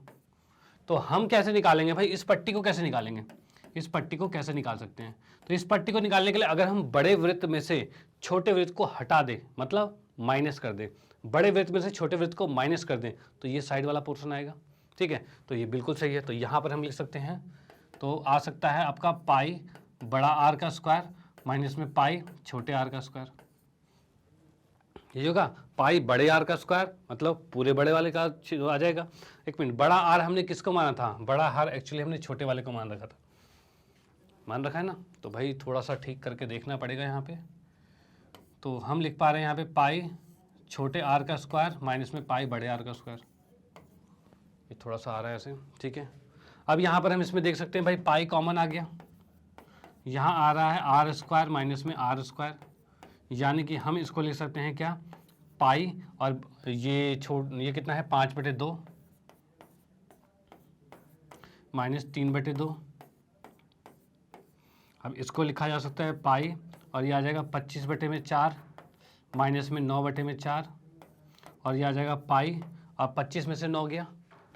तो हम कैसे निकालेंगे भाई, इस पट्टी को कैसे निकालेंगे, इस पट्टी को कैसे निकाल सकते हैं। तो इस पट्टी को निकालने के लिए अगर हम बड़े वृत्त में से छोटे वृत्त को हटा दें, मतलब माइनस कर दें, बड़े वृत्त में से छोटे वृत्त को माइनस कर दें, तो ये साइड वाला पोर्शन आएगा। ठीक है, तो ये बिल्कुल सही है। तो यहाँ पर हम लिख सकते हैं, तो आ सकता है आपका पाई बड़ा R का स्क्वायर माइनस में पाई छोटे r का स्क्वायर। ये होगा पाई बड़े आर का स्क्वायर, मतलब पूरे बड़े वाले का आ जाएगा। एक मिनट, बड़ा आर हमने किसको माना था? बड़ा आर एक्चुअली हमने छोटे वाले को मान रखा था, मान रखा है ना, तो भाई थोड़ा सा ठीक करके देखना पड़ेगा यहाँ पे। तो हम लिख पा रहे हैं यहाँ पे पाई छोटे आर का स्क्वायर माइनस में पाई बड़े आर का स्क्वायर, ये थोड़ा सा आ रहा है ऐसे, ठीक है। अब यहाँ पर हम इसमें देख सकते हैं भाई पाई कॉमन आ गया, यहाँ आ रहा है आर स्क्वायर माइनस में आर स्क्वायर, यानी कि हम इसको लिख सकते हैं क्या, पाई और ये कितना है 5/2 माइनस 3/2। अब इसको लिखा जा सकता है पाई और ये आ जाएगा 25/4 माइनस में 9/4 और ये आ जाएगा पाई। अब 25 में से 9 गया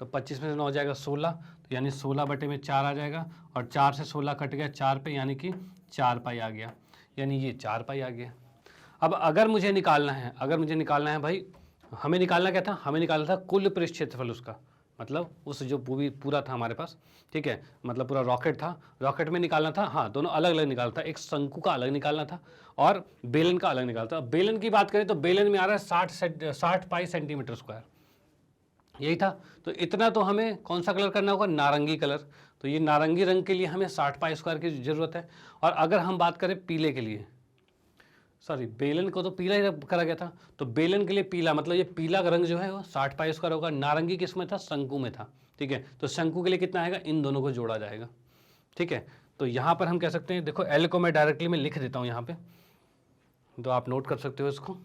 तो 25 में से 9 हो जाएगा 16, तो यानी 16/4 आ जाएगा और 4 से 16 कट गया 4 पे, यानी कि 4 पाई आ गया, यानी ये 4 पाई आ गया। अब अगर मुझे निकालना है भाई, हमें निकालना क्या था? हमें निकालना था कुल पृष्ठ क्षेत्रफल उसका, मतलब उस जो पूरा था हमारे पास, ठीक है, मतलब पूरा रॉकेट था, रॉकेट में निकालना था। हाँ, दोनों अलग अलग निकालना था, एक शंकु का अलग निकालना था और बेलन का अलग निकालना था। बेलन की बात करें तो बेलन में आ रहा है 60 पाई सेंटीमीटर स्क्वायर, यही था। तो इतना तो हमें कौन सा कलर करना होगा? नारंगी कलर। तो ये नारंगी रंग के लिए हमें 60 पाई स्क्वायर की ज़रूरत है। और अगर हम बात करें पीले के लिए, सॉरी बेलन को तो पीला ही करा गया था, तो बेलन के लिए पीला, मतलब ये पीला रंग जो है वो 60 पाई स्क्वायर होगा। नारंगी किस में था? शंकु में था, ठीक है। तो शंकु के लिए कितना आएगा? इन दोनों को जोड़ा जाएगा, ठीक है। तो यहाँ पर हम कह सकते हैं, देखो एल को मैं डायरेक्टली में लिख देता हूँ यहाँ पे, तो आप नोट कर सकते हो इसको।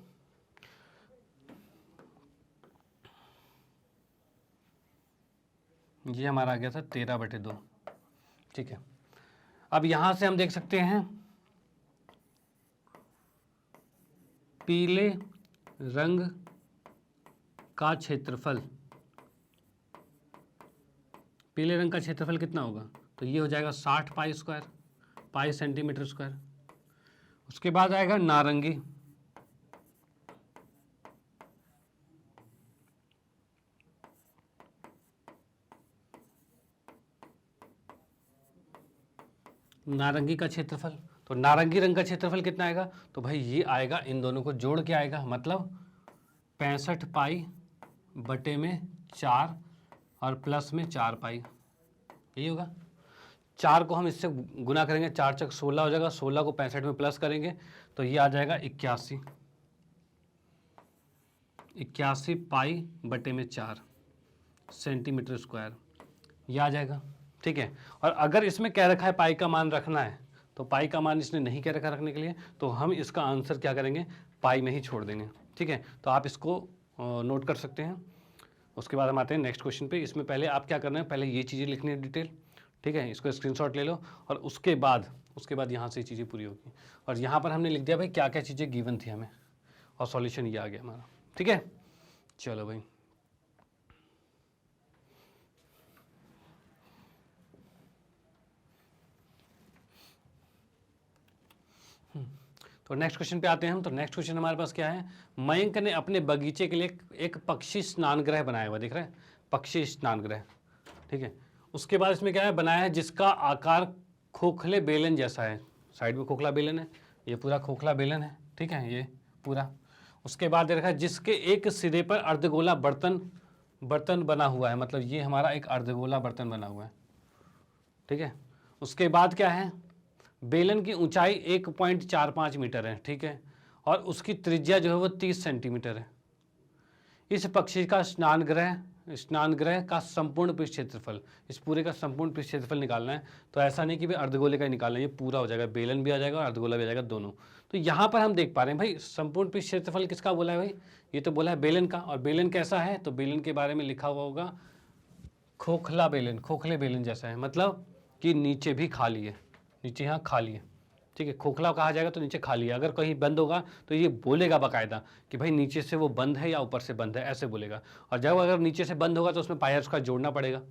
ये हमारा आ गया था 13/2, ठीक है। अब यहाँ से हम देख सकते हैं पीले रंग का क्षेत्रफल, पीले रंग का क्षेत्रफल कितना होगा? तो ये हो जाएगा 60 पाई स्क्वायर, पाई सेंटीमीटर स्क्वायर। उसके बाद आएगा नारंगी, नारंगी का क्षेत्रफल, तो नारंगी रंग का क्षेत्रफल कितना आएगा? तो भाई ये आएगा, इन दोनों को जोड़ के आएगा, मतलब 65 पाई बटे में 4 और प्लस में 4 पाई, यही होगा। 4 को हम इससे गुना करेंगे, 4 चक 16 हो जाएगा, 16 को 65 में प्लस करेंगे तो ये आ जाएगा 81 पाई बटे में 4 सेंटीमीटर स्क्वायर, ये आ जाएगा, ठीक है। और अगर इसमें क्या रखा है पाई का मान रखना है, तो पाई का मान इसने नहीं कह रखा रखने के लिए, तो हम इसका आंसर क्या करेंगे? पाई में ही छोड़ देंगे, ठीक है। तो आप इसको नोट कर सकते हैं। उसके बाद हम आते हैं नेक्स्ट क्वेश्चन पे। इसमें पहले आप क्या करना है, पहले ये चीज़ें लिखनी है डिटेल, ठीक है, इसको स्क्रीनशॉट ले लो और उसके बाद यहाँ से चीज़ें पूरी होगी। और यहाँ पर हमने लिख दिया भाई क्या क्या चीज़ें गिवन थी हमें, और सॉल्यूशन ये आ गया हमारा, ठीक है। चलो भाई, तो नेक्स्ट क्वेश्चन पे आते हैं हम। तो नेक्स्ट क्वेश्चन हमारे पास क्या है? मयंक ने अपने बगीचे के लिए एक पक्षी स्नान गृह बनाया हुआ, दिख रहा है, पक्षी स्नान गृह, ठीक है। उसके बाद इसमें क्या है बनाया है, जिसका आकार खोखले बेलन जैसा है, साइड में खोखला बेलन है, ये पूरा खोखला बेलन है, ठीक है, ये पूरा। उसके बाद देखा है जिसके एक सिरे पर अर्धगोला बर्तन बना हुआ है, मतलब ये हमारा एक अर्धगोला बर्तन बना हुआ है, ठीक है। उसके बाद क्या है, बेलन की ऊंचाई 1.45 मीटर है, ठीक है, और उसकी त्रिज्या जो है वो 30 सेंटीमीटर है। इस पक्षी का स्नान गृह का संपूर्ण पृष्ठ क्षेत्रफल, इस पूरे का संपूर्ण पृष्ठ क्षेत्रफल निकालना है। तो ऐसा नहीं कि भाई अर्धगोले का ही निकालना है, ये पूरा हो जाएगा, बेलन भी आ जाएगा और अर्धगोला भी आ जाएगा दोनों। तो यहाँ पर हम देख पा रहे हैं भाई संपूर्ण पृष्ठ क्षेत्रफल किसका बोला है भाई? ये तो बोला है बेलन का। और बेलन कैसा है? तो बेलन के बारे में लिखा हुआ होगा खोखला बेलन, खोखले बेलन जैसा है, मतलब कि नीचे भी खाली है, नीचे यहाँ खाली है, ठीक है। खोखला कहा जाएगा तो नीचे खाली है। अगर कहीं बंद होगा तो ये बोलेगा बाकायदा कि भाई नीचे से वो बंद है या ऊपर से बंद है, ऐसे बोलेगा। और जब अगर नीचे से बंद होगा तो उसमें पाया उसका जोड़ना पड़ेगा।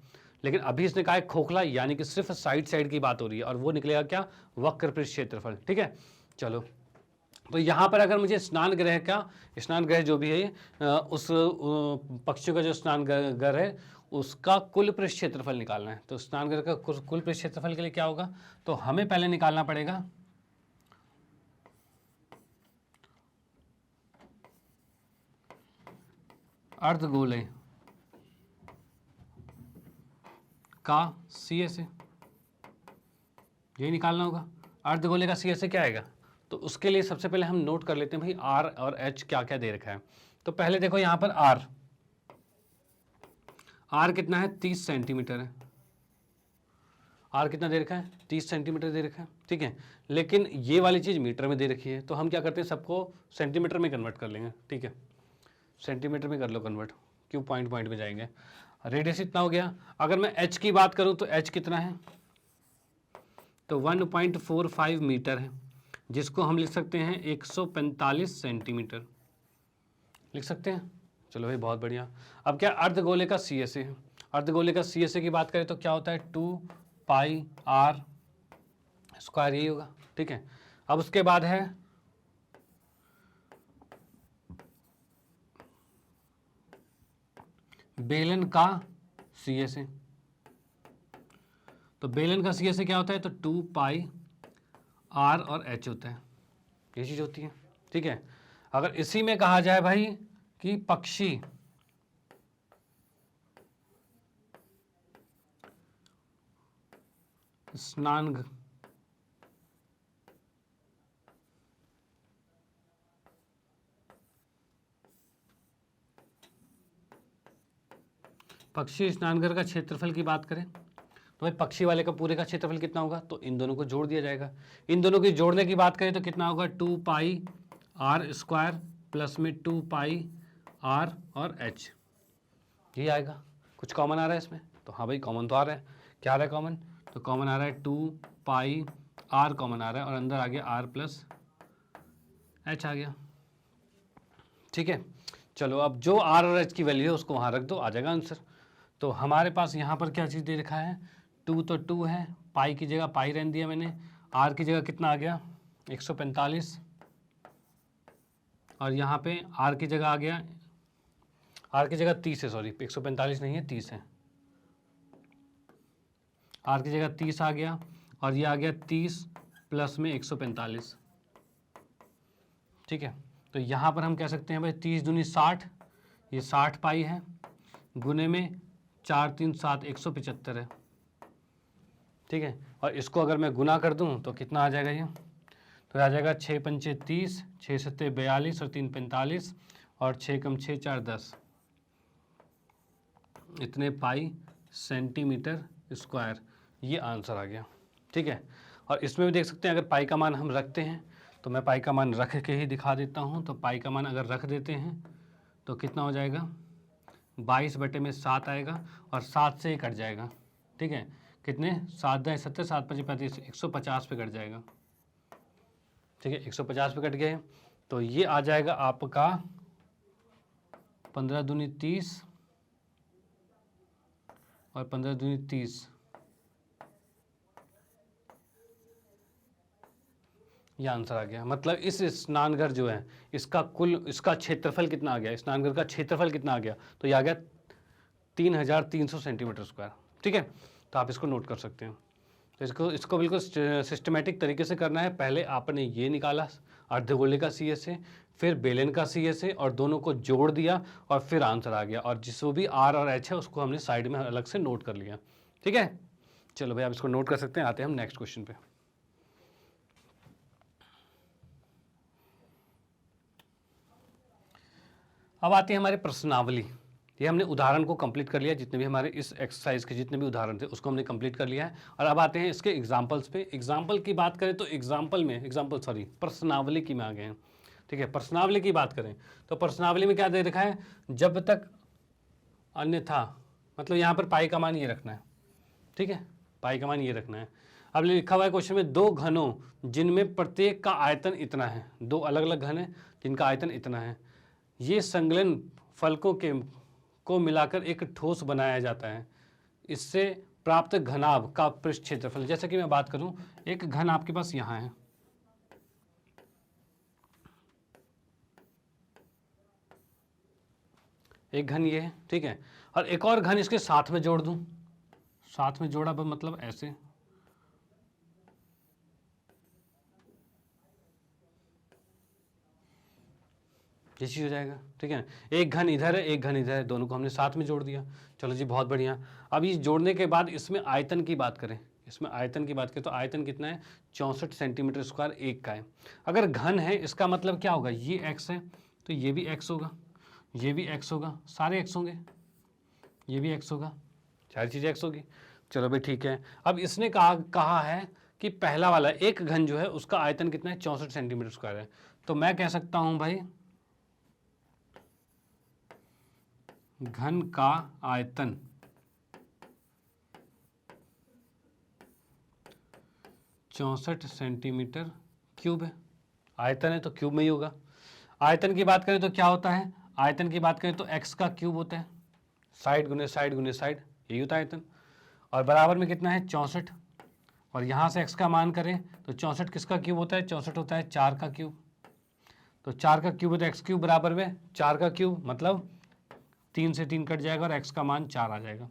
लेकिन अभी इसने कहा है खोखला, यानी कि सिर्फ साइड की बात हो रही है, और वो निकलेगा क्या? वक्र पृष्ठ क्षेत्रफल, ठीक है। चलो, तो यहाँ पर अगर मुझे स्नान गृह जो भी है उस पक्षियों का जो स्नान गृह है उसका कुल पृष्ठ क्षेत्रफल निकालना है। तो स्नान गृह का कुल पृष्ठ क्षेत्रफल के लिए क्या होगा? तो हमें पहले निकालना पड़ेगा अर्धगोले का CSA, यही निकालना होगा। अर्धगोले का CSA क्या आएगा? तो उसके लिए सबसे पहले हम नोट कर लेते हैं भाई R और H क्या क्या दे रखा है। तो पहले देखो यहाँ पर R कितना है? 30 सेंटीमीटर है। R कितना दे रखा है? 30 सेंटीमीटर दे रखा है, ठीक है। लेकिन ये वाली चीज़ मीटर में दे रखी है, तो हम क्या करते हैं, सबको सेंटीमीटर में कन्वर्ट कर लेंगे, ठीक है। सेंटीमीटर में कर लो कन्वर्ट, क्यों पॉइंट पॉइंट में जाएंगे। रेडियस इतना हो गया। अगर मैं H की बात करूँ तो H कितना है? तो 1.45 मीटर है, जिसको हम लिख सकते हैं 145 सेंटीमीटर लिख सकते हैं। चलो भाई बहुत बढ़िया। अब क्या अर्धगोले का CSA है। अर्धगोले का CSA की बात करें तो क्या होता है? 2πr स्क्वायर, यही होगा, ठीक है। अब उसके बाद है बेलन का CSA। तो बेलन का CSA क्या होता है? तो 2πr और H होता है, ये चीज़ होती है, ठीक है। अगर इसी में कहा जाए भाई कि पक्षी स्नान पक्षी स्नानघर का क्षेत्रफल की बात करें तो भाई पक्षी वाले का पूरे का क्षेत्रफल कितना होगा? तो इन दोनों को जोड़ दिया जाएगा। इन दोनों की जोड़ने की बात करें तो कितना होगा? 2πr स्क्वायर प्लस में 2πr और H, ये आएगा। कुछ कॉमन आ रहा है इसमें? तो हाँ भाई कॉमन तो आ रहा है। क्या आ रहा है कॉमन? तो कॉमन आ रहा है 2πr कॉमन आ रहा है, और अंदर आ गया r प्लस H आ गया, ठीक है। चलो अब जो R और H की वैल्यू है उसको वहाँ रख दो, आ जाएगा आंसर। तो हमारे पास यहाँ पर क्या चीज़ दे रखा है? 2 तो 2 है, पाई की जगह पाई रहने दिया मैंने, R की जगह कितना आ गया? 145, और यहाँ पे R की जगह आ गया, R की जगह 30 है, सॉरी 145 नहीं है 30 है, R की जगह 30 आ गया, और ये आ गया 30 प्लस में 145, ठीक है। तो यहाँ पर हम कह सकते हैं भाई 30 दूनी 60, ये 60 पाई है, गुने में 4 3 7 175 है, ठीक है। और इसको अगर मैं गुना कर दूं तो कितना आ जाएगा ये? तो आ जाएगा 6 पंचे 30, 6 सत्ते 42 और 3 45, और 6 कम 6 4 10, इतने पाई सेंटीमीटर स्क्वायर, ये आंसर आ गया, ठीक है। और इसमें भी देख सकते हैं अगर पाई का मान हम रखते हैं, तो मैं पाई का मान रख के ही दिखा देता हूँ। तो पाई का मान अगर रख देते हैं तो कितना हो जाएगा? 22/7 आएगा, और 7 से ही कट जाएगा, ठीक है। कितने? 7 10 70, 7 5 35, 150 पे कट जाएगा, ठीक है। 150 पे कट गए, तो ये आ जाएगा आपका 15 दूनी 30 और 15 दूनी 30, ये आंसर आ गया। मतलब इस स्नानघर जो है इसका इसका क्षेत्रफल कितना आ गया? स्नानघर का क्षेत्रफल कितना आ गया? तो ये आ गया 3300 सेंटीमीटर स्क्वायर, ठीक है। तो आप इसको नोट कर सकते हैं। तो इसको बिल्कुल सिस्टमेटिक तरीके से करना है। पहले आपने ये निकाला अर्धगोले का CSA, फिर बेलन का CSA, और दोनों को जोड़ दिया, और फिर आंसर आ गया। और जिसको भी R और H है उसको हमने साइड में अलग से नोट कर लिया, ठीक है। चलो भाई आप इसको नोट कर सकते हैं। आते हैं हम नेक्स्ट क्वेश्चन पे। अब आती है हमारे प्रश्नावली। ये हमने उदाहरण को कंप्लीट कर लिया, जितने भी हमारे इस एक्सरसाइज के जितने भी उदाहरण थे उसको हमने कंप्लीट कर लिया है। और अब आते हैं इसके एग्जाम्पल्स पे। एग्जाम्पल की बात करें तो प्रश्नावली की में आ गए हैं, ठीक है। प्रश्नावली की बात करें तो प्रश्नावली में क्या दे रखा है? जब तक अन्यथा, मतलब यहाँ पर पाई का मान ये रखना है, ठीक है, पाई का मान ये रखना है। अब लिखा हुआ है क्वेश्चन में, 2 घनों जिनमें प्रत्येक का आयतन इतना है, 2 अलग अलग घन है जिनका आयतन इतना है, ये संलग्न फलकों को मिलाकर एक ठोस बनाया जाता है। इससे प्राप्त घनाभ का पृष्ठ क्षेत्रफल, जैसे कि मैं बात करूं, एक घन आपके पास यहां है, एक घन ये है, ठीक है, और एक और घन इसके साथ में जोड़ दूं, साथ में जोड़ा मतलब ऐसे, ये चीज़ हो जाएगा, ठीक है। एक घन इधर है, एक घन इधर है, दोनों को हमने साथ में जोड़ दिया। चलो जी, बहुत बढ़िया। अब ये जोड़ने के बाद इसमें आयतन की बात करें, इसमें आयतन की बात करें तो आयतन कितना है, 64 सेंटीमीटर स्क्वायर एक का है। अगर घन है इसका मतलब क्या होगा, ये x है तो ये भी x होगा, ये भी x होगा, सारे x होंगे, ये भी x होगा, सारी चीज़ें x होगी। चलो भाई ठीक है। अब इसने कहा है कि पहला वाला एक घन जो है उसका आयतन कितना है, 64 सेंटीमीटर स्क्वायर है। तो मैं कह सकता हूं भाई घन का आयतन 64 सेंटीमीटर क्यूब है। आयतन है तो क्यूब में ही होगा। आयतन की बात करें तो क्या होता है, आयतन की बात करें तो x का क्यूब होता है, साइड गुने साइड गुने साइड, यही होता है आयतन। और बराबर में कितना है, 64। और यहाँ से x का मान करें तो 64 किसका क्यूब होता है, 64 होता है 4 का क्यूब। तो 4 का क्यूब होता है x क्यूब बराबर में 4 का क्यूब, मतलब 3 से 3 कट जाएगा और x का मान 4 आ जाएगा।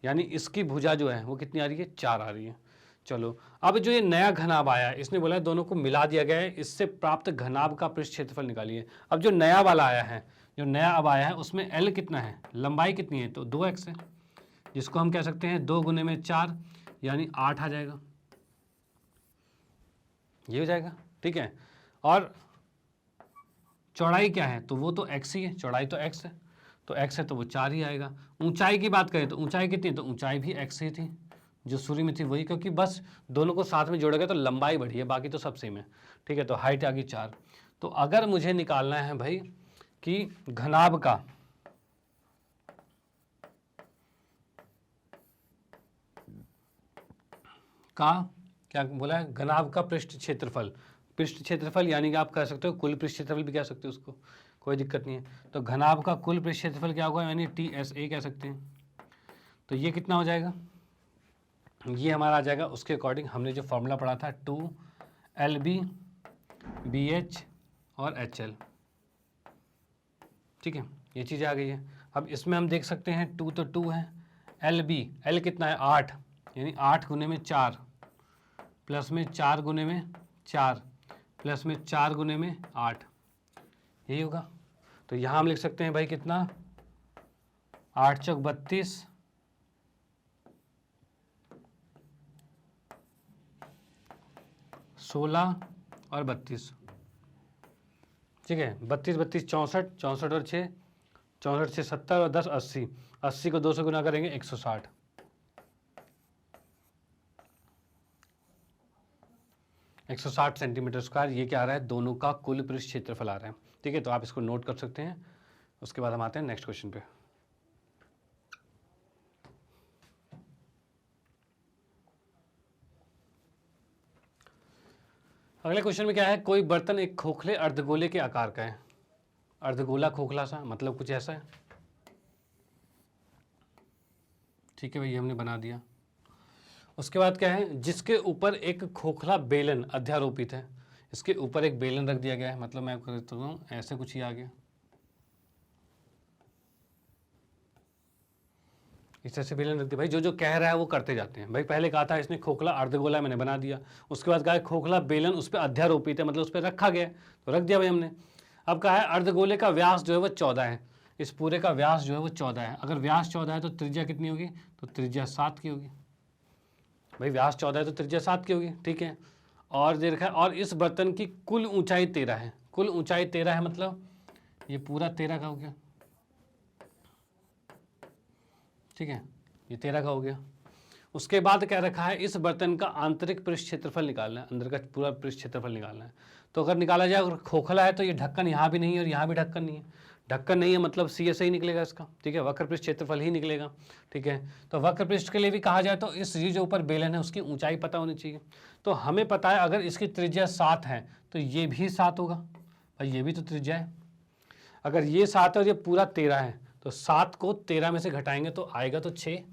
यानी इसकी भुजा जो है वो कितनी आ रही है, 4 आ रही है। चलो अब जो ये नया घनाभ आया है, इसने बोला है दोनों को मिला दिया गया है, इससे प्राप्त घनाभ का पृष्ठ क्षेत्रफल निकालिए। अब जो नया वाला आया है, जो नया अब आया है उसमें L कितना है, लंबाई कितनी है, तो 2x है, जिसको हम कह सकते हैं 2 गुने में 4 यानी 8 आ जाएगा, ये हो जाएगा, ठीक है। और चौड़ाई क्या है, तो वो तो x ही है, चौड़ाई तो x है, तो x है तो वो 4 ही आएगा। ऊंचाई की बात करें तो ऊंचाई कितनी है, तो ऊंचाई भी x ही थी जो शुरू में थी वही, क्योंकि बस दोनों को साथ में जोड़ा गया तो लंबाई बढ़ी है, बाकी तो सब सेम है, ठीक है। तो हाइट आ गई 4। तो अगर मुझे निकालना है भाई कि घनाभ का क्या बोला है, घनाभ का पृष्ठ क्षेत्रफल, पृष्ठ क्षेत्रफल यानी कि आप कह सकते हो कुल पृष्ठ क्षेत्रफल भी कह सकते हो उसको, कोई दिक्कत नहीं है। तो घनाभ का कुल पृष्ठ क्षेत्रफल क्या होगा, यानी TSA कह सकते हैं। तो ये कितना हो जाएगा, ये हमारा आ जाएगा उसके अकॉर्डिंग हमने जो फॉर्मूला पढ़ा था 2LB BH और HL, ठीक है, ये चीज़ें आ गई है। अब इसमें हम देख सकते हैं 2 तो 2 है, L कितना है 8, यानी 8 गुने में 4 प्लस में 4 गुने में 4 प्लस में 4 गुने में 8, यही होगा। तो यहाँ हम लिख सकते हैं भाई कितना, 8 चौक 32, 16 और 32, ठीक है। 32 32 64, 64 और 6 64 6 70 और 10 80, 80 को 2 से गुना करेंगे 160, 160 सेंटीमीटर स्क्वायर। ये क्या आ रहा है, दोनों का कुल पृष्ठ क्षेत्रफल आ रहा है, ठीक है। तो आप इसको नोट कर सकते हैं। उसके बाद हम आते हैं नेक्स्ट क्वेश्चन पे। अगले क्वेश्चन में क्या है, कोई बर्तन एक खोखले अर्धगोले के आकार का है, अर्धगोला खोखला सा, मतलब कुछ ऐसा है, ठीक है भाई, ये हमने बना दिया। उसके बाद क्या है, जिसके ऊपर एक खोखला बेलन अध्यारोपित है, इसके ऊपर एक बेलन रख दिया गया है, मतलब मैं करता हूँ ऐसे कुछ ही आ गया, इस तरह से बेलन रख दिया। भाई जो जो कह रहा है वो करते जाते हैं। भाई पहले कहा था इसने खोखला अर्धगोला, मैंने बना दिया। उसके बाद कहा है खोखला बेलन उस पर अध्यारोपित है, मतलब उस पर रखा गया है, तो रख दिया भाई हमने। अब कहा है अर्धगोले का व्यास जो है वो 14 है, इस पूरे का व्यास जो है वो 14 है। अगर व्यास 14 है तो त्रिज्या कितनी होगी, तो त्रिज्या 7 की होगी। भाई व्यास 14 है तो त्रिज्या 7 की होगी, ठीक है। और दे रखा है, और इस बर्तन की कुल ऊंचाई 13 है, कुल ऊंचाई 13 है, मतलब ये पूरा 13 का हो गया, ठीक है, ये 13 का हो गया। उसके बाद क्या रखा है, इस बर्तन का आंतरिक पृष्ठ क्षेत्रफल निकालना है, अंदर का पूरा पृष्ठ क्षेत्रफल निकालना है। तो अगर निकाला जाए, अगर खोखला है तो ये ढक्कन यहाँ भी नहीं है और यहाँ भी ढक्कन नहीं है, ढक्कन नहीं है मतलब CSA ही निकलेगा इसका, ठीक है, वक्र पृष्ठ क्षेत्रफल ही निकलेगा, ठीक है। तो वक्र पृष्ठ के लिए भी कहा जाए तो इस ये जो ऊपर बेलन है उसकी ऊंचाई पता होनी चाहिए। तो हमें पता है अगर इसकी त्रिज्या 7 है तो ये भी 7 होगा, भाई ये भी तो त्रिज्या है। अगर ये 7 है और ये पूरा 13 है, तो 7 को 13 में से घटाएंगे तो आएगा तो 6,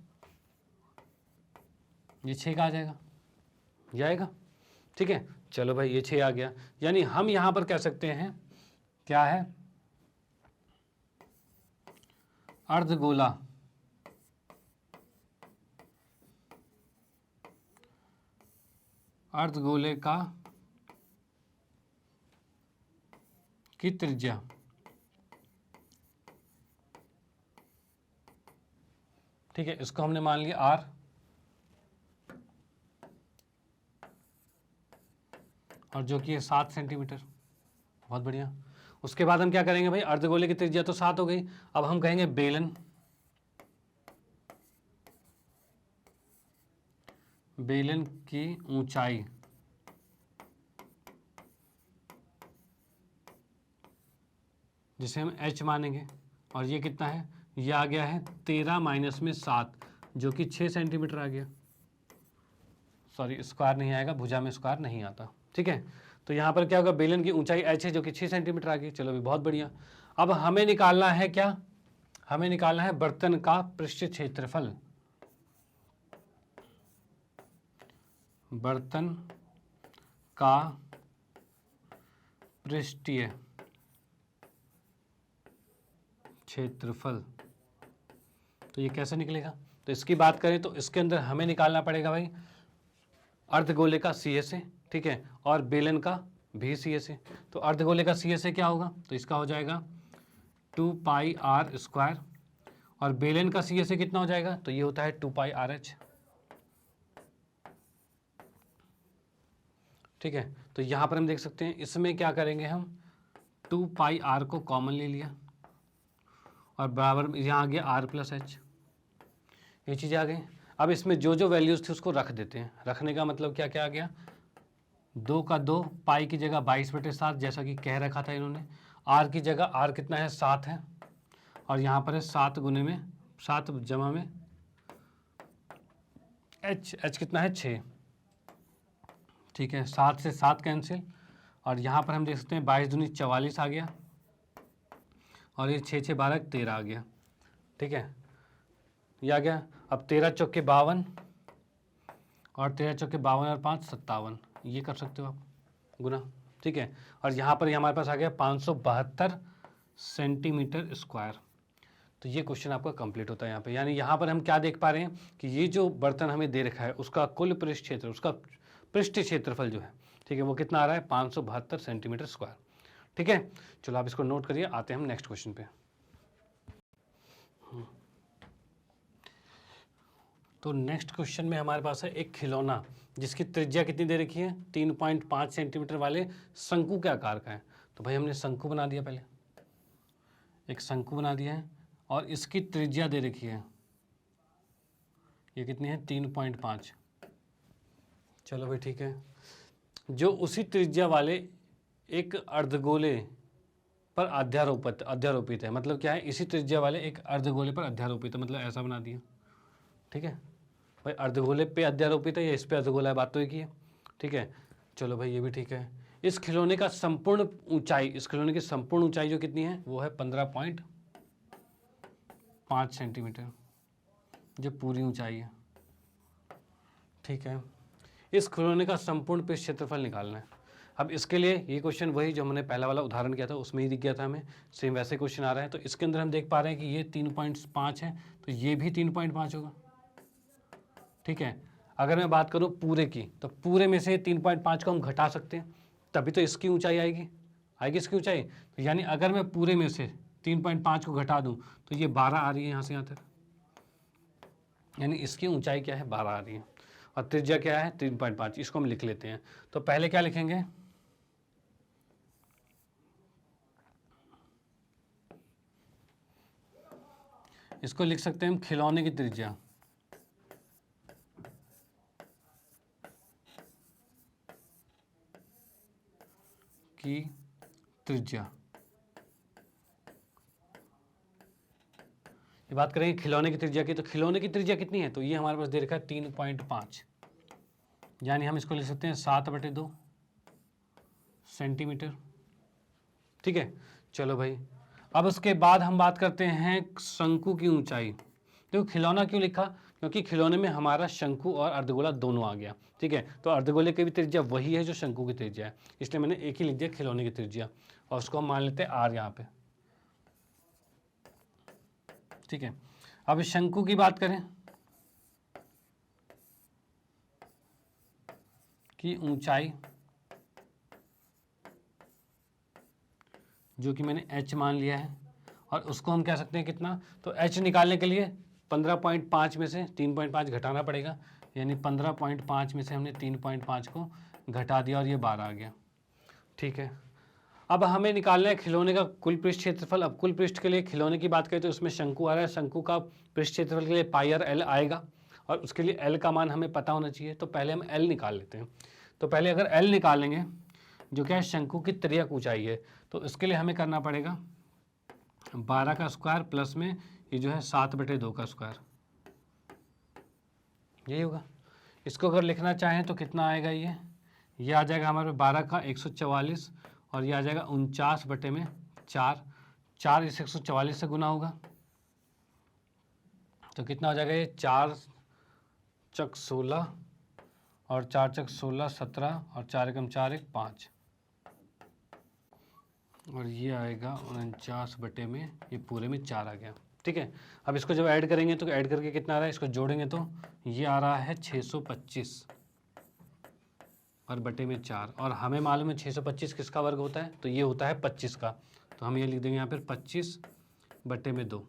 ये 6 का आ जाएगा, ये आएगा, ठीक है। चलो भाई ये 6 आ गया, यानी हम यहां पर कह सकते हैं क्या है, अर्धगोला अर्धगोले का की त्रिज्या ठीक है, इसको हमने मान लिया आर, और जो कि है 7 सेंटीमीटर। बहुत बढ़िया। उसके बाद हम क्या करेंगे भाई, अर्धगोले की त्रिज्या तो 7 हो गई, अब हम कहेंगे बेलन, बेलन की ऊंचाई जिसे हम h मानेंगे, और ये कितना है, ये आ गया है 13 माइनस में 7 जो कि 6 सेंटीमीटर आ गया। सॉरी, स्क्वायर नहीं आएगा, भुजा में स्क्वायर नहीं आता। ठीक है, तो यहाँ पर क्या होगा, बेलन की ऊंचाई h है जो कि 6 सेंटीमीटर आ गई। चलो भी बहुत बढ़िया। अब हमें निकालना है क्या, हमें निकालना है बर्तन का पृष्ठ क्षेत्रफल, बर्तन का पृष्ठीय क्षेत्रफल। तो ये कैसे निकलेगा, तो इसकी बात करें तो इसके अंदर हमें निकालना पड़ेगा भाई अर्धगोले का CSA, ठीक है, और बेलन का भी CSA। तो अर्धगोले का CSA क्या होगा, तो इसका हो जाएगा 2 पाई आर स्क्वायर, और बेलन का CSA कितना हो जाएगा, तो ये होता है 2 पाई RH। ठीक है, तो यहाँ पर हम देख सकते हैं इसमें क्या करेंगे हम, 2 पाई आर को कॉमन ले लिया, और बराबर यहाँ आ गया आर प्लस एच, ये चीज़ आ गई। अब इसमें जो जो वैल्यूज़ थी उसको रख देते हैं। रखने का मतलब क्या क्या आ गया, 2 का 2, पाई की जगह 22/7 जैसा कि कह रखा था इन्होंने, आर की जगह आर कितना है 7 है, और यहाँ पर है 7 गुने में 7 जमा में एच कितना है 6। ठीक है, 7 से 7 कैंसिल, और यहाँ पर हम देख सकते हैं 22 दूनी 44 आ गया, और ये 6 6 12 13 आ गया। ठीक है, ये आ गया। अब 13 चौके 52, और 13 चौके 52 और 5 57, ये कर सकते हो आप गुना। ठीक है, और यहाँ पर हमारे पास आ गया 572 सेंटीमीटर स्क्वायर। तो ये क्वेश्चन आपका कंप्लीट होता है यहाँ पे। यानी यहाँ पर हम क्या देख पा रहे हैं कि ये जो बर्तन हमें दे रखा है उसका कुल पृष्ठ क्षेत्र, उसका पृष्ठ क्षेत्रफल जो है, ठीक है, वो कितना आ रहा है 572 सेंटीमीटर स्क्वायर। ठीक है, चलो आप इसको नोट करिए, आते हैं हम नेक्स्ट क्वेश्चन पे। तो नेक्स्ट क्वेश्चन में हमारे पास है एक खिलौना जिसकी त्रिज्या कितनी दे रखी है, 3.5 सेंटीमीटर वाले शंकु के आकार का है। तो भाई हमने शंकु बना दिया, पहले एक शंकु बना दिया है, और इसकी त्रिज्या दे रखी है, ये कितनी है 3.5। चलो भाई ठीक है, जो उसी त्रिज्या वाले एक अर्धगोले पर अध्यारोपित है, मतलब क्या है, इसी त्रिज्या वाले एक अर्धगोले पर अध्यारोपित है, मतलब ऐसा बना दिया। ठीक है भाई, अर्धगोले पे अध्यारोपित है या इस पे अर्धगोला है, बात तो एक ही है। ठीक है, चलो भाई ये भी ठीक है। इस खिलौने का संपूर्ण ऊंचाई, इस खिलौने की संपूर्ण ऊंचाई जो कितनी है, वो है 15.5 सेंटीमीटर, जो पूरी ऊंचाई है। ठीक है, इस खिलौने का संपूर्ण पृष्ठ क्षेत्रफल निकालना है। अब इसके लिए ये क्वेश्चन वही जो हमने पहला वाला उदाहरण किया था उसमें ही दिख गया था हमें, सेम वैसे क्वेश्चन आ रहा है। तो इसके अंदर हम देख पा रहे हैं कि ये 3.5 है, तो ये भी 3.5 होगा। ठीक है, अगर मैं बात करूं पूरे की, तो पूरे में से 3.5 को हम घटा सकते हैं, तभी तो इसकी ऊंचाई आएगी इसकी ऊंचाई। तो यानी अगर मैं पूरे में से 3.5 को घटा दूं तो ये 12 आ रही है यहाँ से यहाँ तक, यानी इसकी ऊंचाई क्या है 12 आ रही है, और त्रिज्या क्या है 3.5। इसको हम लिख लेते हैं। तो पहले क्या लिखेंगे, इसको लिख सकते हैं हम खिलौने की त्रिज्या, की त्रिज्या। ये बात करेंगे खिलौने की त्रिज्या की, तो खिलौने की त्रिज्या कितनी है, तो ये हमारे पास दे रखा है 3.5, यानी हम इसको लिख सकते हैं 7/2 सेंटीमीटर। ठीक है, चलो भाई, अब उसके बाद हम बात करते हैं शंकु की ऊंचाई। देखो खिलौना क्यों लिखा, क्योंकि खिलौने में हमारा शंकु और अर्धगोला दोनों आ गया। ठीक है, तो अर्धगोले की भी त्रिज्या वही है जो शंकु की त्रिज्या है, इसलिए मैंने एक ही लिख दिया खिलौने की त्रिज्या, और उसको हम मान लेते हैं आर यहाँ पे। ठीक है, अब शंकु की बात करें की ऊंचाई जो कि मैंने h मान लिया है, और उसको हम कह सकते हैं कितना, तो h निकालने के लिए 15.5 में से 3.5 घटाना पड़ेगा, यानी 15.5 में से हमने 3.5 को घटा दिया और ये 12 आ गया। ठीक है, अब हमें निकालना है खिलौने का कुल पृष्ठ क्षेत्रफल। अब कुल पृष्ठ के लिए खिलौने की बात करें तो इसमें शंकु आ रहा है, शंकु का पृष्ठ क्षेत्रफल के लिए पाई आर एल आएगा, और उसके लिए एल का मान हमें पता होना चाहिए। तो पहले हम एल निकाल लेते हैं। तो पहले अगर एल निकालेंगे, जो क्या है शंकु की त्रियक ऊंचाई है, तो इसके लिए हमें करना पड़ेगा 12 का स्क्वायर प्लस में ये जो है 7/2 का स्क्वायर, यही होगा। इसको अगर लिखना चाहें तो कितना आएगा, ये आ जाएगा हमारे 12 का 144, और ये आ जाएगा 49/4। 4 इस 144 से गुना होगा, तो कितना हो जाएगा, ये 4 चक 16 और 4 चक 16 17 और 4 एकम 4 1 5, और ये आएगा 49 में ये पूरे में 4 आ गया। ठीक है, अब इसको जब ऐड करेंगे तो ऐड करके कितना आ रहा है, इसको जोड़ेंगे तो ये आ रहा है 625 और बटे में 4, और हमें मालूम है 625 किसका वर्ग होता है, तो ये होता है 25 का, तो हम ये लिख देंगे यहाँ पर 25/2,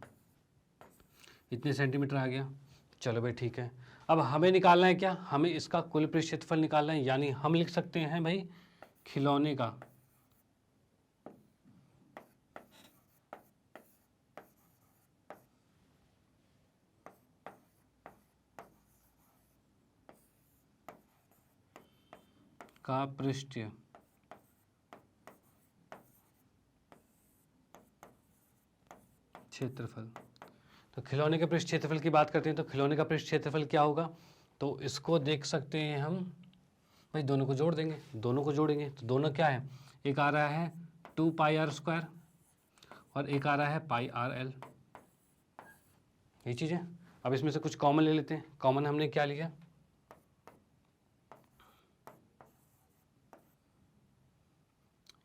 इतने सेंटीमीटर आ गया। चलो भाई ठीक है, अब हमें निकालना है क्या, हमें इसका कुल पृष्ठ क्षेत्रफल निकालना है, यानी हम लिख सकते हैं भाई खिलौने का पृष्ठ क्षेत्रफल। तो खिलौने के पृष्ठ क्षेत्रफल की बात करते हैं, तो खिलौने का पृष्ठ क्षेत्रफल क्या होगा, तो इसको देख सकते हैं हम भाई, दोनों को जोड़ देंगे, दोनों को जोड़ेंगे तो दोनों क्या है, एक आ रहा है 2 पाई आर स्क्वायर और एक आ रहा है पाई आर एल, ये चीज़ है। अब इसमें से कुछ कॉमन ले लेते हैं। कॉमन हमने क्या लिया,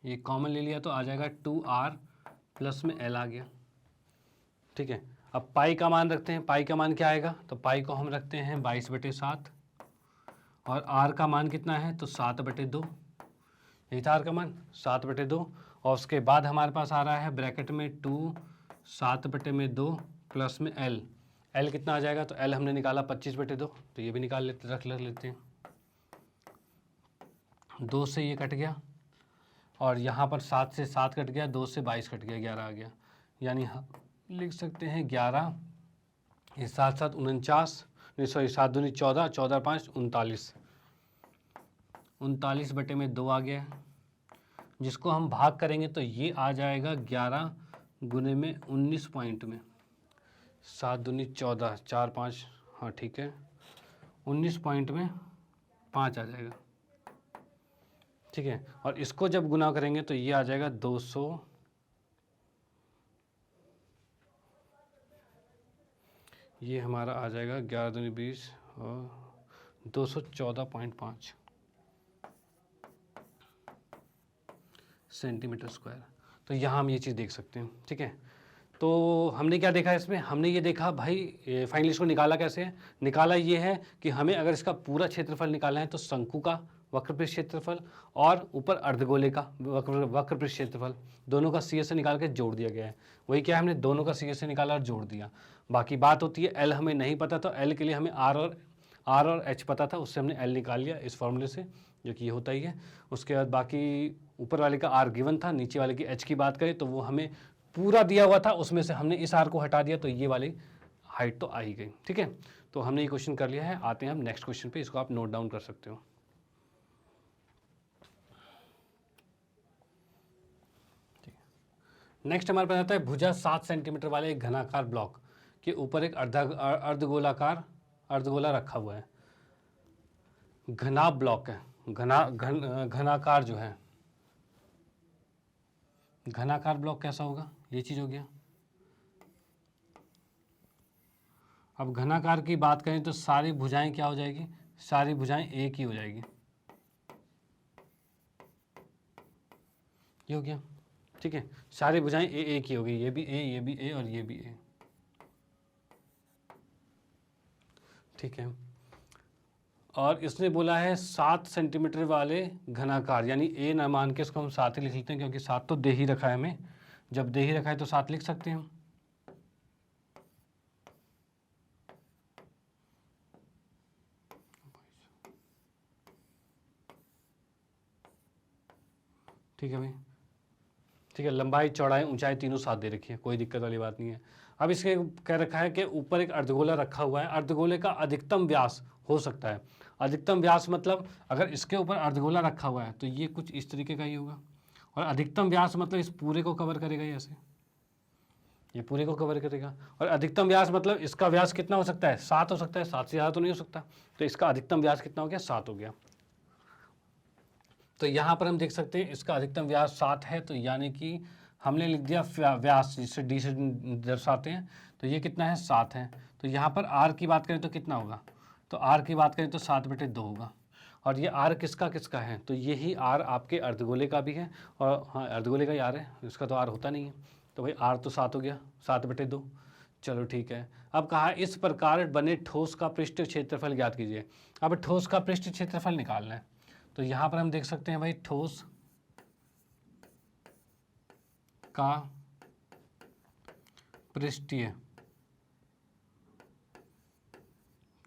ये कॉमन ले लिया तो आ जाएगा 2r प्लस में l आ गया। ठीक है, अब पाई का मान रखते हैं, पाई का मान क्या आएगा, तो पाई को हम रखते हैं 22/7, और r का मान कितना है, तो 7/2, यही था r का मान 7/2, और उसके बाद हमारे पास आ रहा है ब्रैकेट में 2 7/2 प्लस में l कितना आ जाएगा, तो l हमने निकाला 25/2, तो ये भी निकाल लेते, रख लेते हैं। 2 से ये कट गया, और यहाँ पर 7 से 7 कट गया, 2 से 22 कट गया, 11 आ गया, यानी हम लिख सकते हैं 11, ये 7 7 49, नहीं सॉरी 7 दूनी 14, 14 5 39, 39/2 आ गया, जिसको हम भाग करेंगे तो ये आ जाएगा 11 गुने में 19 पॉइंट में, 7 दूनी 14, 4 5, हाँ ठीक है, 19 पॉइंट में 5 आ जाएगा। ठीक है, और इसको जब गुना करेंगे तो ये आ जाएगा 200, ये हमारा आ जाएगा 11 दूनी 20 और 214.5 सेंटीमीटर स्क्वायर। तो यहाँ हम ये चीज़ देख सकते हैं। ठीक है, तो हमने क्या देखा इसमें, हमने ये देखा भाई फाइनली इसको निकाला कैसे है, निकाला ये है कि हमें अगर इसका पूरा क्षेत्रफल निकालना है तो शंकु का वक्रपृष्ठ क्षेत्रफल और ऊपर अर्धगोले का वक्रपृष्ठ क्षेत्रफल, दोनों का सी से निकाल के जोड़ दिया गया है। वही क्या है, हमने दोनों का सी से निकाला और जोड़ दिया। बाकी बात होती है एल हमें नहीं पता, तो एल के लिए हमें आर और एच पता था, उससे हमने एल निकाल लिया इस फॉर्मूले से, जो कि ये होता ही है। उसके बाद बाकी ऊपर वाले का आर गिवन था, नीचे वाले की एच की बात करें तो वो हमें पूरा दिया हुआ था, उसमें से हमने इस आर को हटा दिया, तो ये वाली हाइट तो आ ही गई। ठीक है, तो हमने ये क्वेश्चन कर लिया है। आते हैं हम नेक्स्ट क्वेश्चन पे, इसको आप नोट डाउन कर सकते हो। नेक्स्ट हमारे पास आता है भुजा 7 सेंटीमीटर वाले एक घनाकार ब्लॉक के ऊपर एक अर्धगोला रखा हुआ है। घना ब्लॉक है, घनाकार जो है, घनाकार ब्लॉक कैसा होगा, ये चीज हो गया। अब घनाकार की बात करें तो सारी भुजाएं क्या हो जाएगी, सारी भुजाएं एक ही हो जाएगी, ये हो गया। ठीक है, सारी भुजाएं एक ही हो गई, ये भी ए, ये भी ए और ये भी ए। ठीक है, और इसने बोला है 7 सेंटीमीटर वाले घनाकार, यानी ए न मान के इसको हम 7 ही लिख लेते हैं, क्योंकि 7 तो दे ही रखा है हमें। जब दे ही रखा है तो 7 लिख सकते हैं हम। ठीक है भाई, ठीक है, लंबाई चौड़ाई ऊंचाई तीनों 7 दे रखी है, कोई दिक्कत वाली बात नहीं है। अब इसके कह रखा है कि ऊपर एक अर्धगोला रखा हुआ है, अर्धगोले का अधिकतम व्यास हो सकता है। अधिकतम व्यास मतलब अगर इसके ऊपर अर्धगोला रखा हुआ है तो ये कुछ इस तरीके का ही होगा, और अधिकतम व्यास मतलब इस पूरे को कवर करेगा, ऐसे ये पूरे को कवर करेगा। और अधिकतम व्यास मतलब इसका व्यास कितना हो सकता है, 7 हो सकता है, 7 से ज़्यादा तो नहीं हो सकता, तो इसका अधिकतम व्यास कितना हो गया, 7 हो गया। तो यहाँ पर हम देख सकते हैं इसका अधिकतम व्यास 7 है, तो यानी कि हमने लिख दिया व्यास जिससे डी से दर्शाते हैं, तो ये कितना है, 7 है। तो यहाँ पर आर की बात करें तो कितना होगा, तो आर की बात करें तो 7/2 होगा। और ये आर किसका किसका है, तो यही आर आपके अर्धगोले का भी है, और हाँ अर्धगोले का ही आर है, इसका तो आर होता नहीं है, तो भाई आर तो 7 हो गया, 7/2। चलो ठीक है। अब कहा इस प्रकार बने ठोस का पृष्ठ क्षेत्रफल ज्ञात कीजिए। अब ठोस का पृष्ठ क्षेत्रफल निकालना है, तो यहाँ पर हम देख सकते हैं भाई ठोस का पृष्ठीय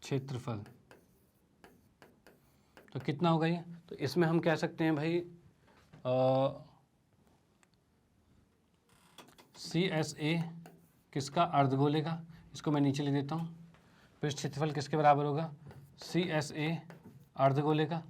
क्षेत्रफल तो कितना होगा ये, तो इसमें हम कह सकते हैं भाई CSA किसका, अर्धगोले का, इसको मैं नीचे लिख देता हूँ। पृष्ठ क्षेत्रफल किसके बराबर होगा, CSA अर्धगोले का,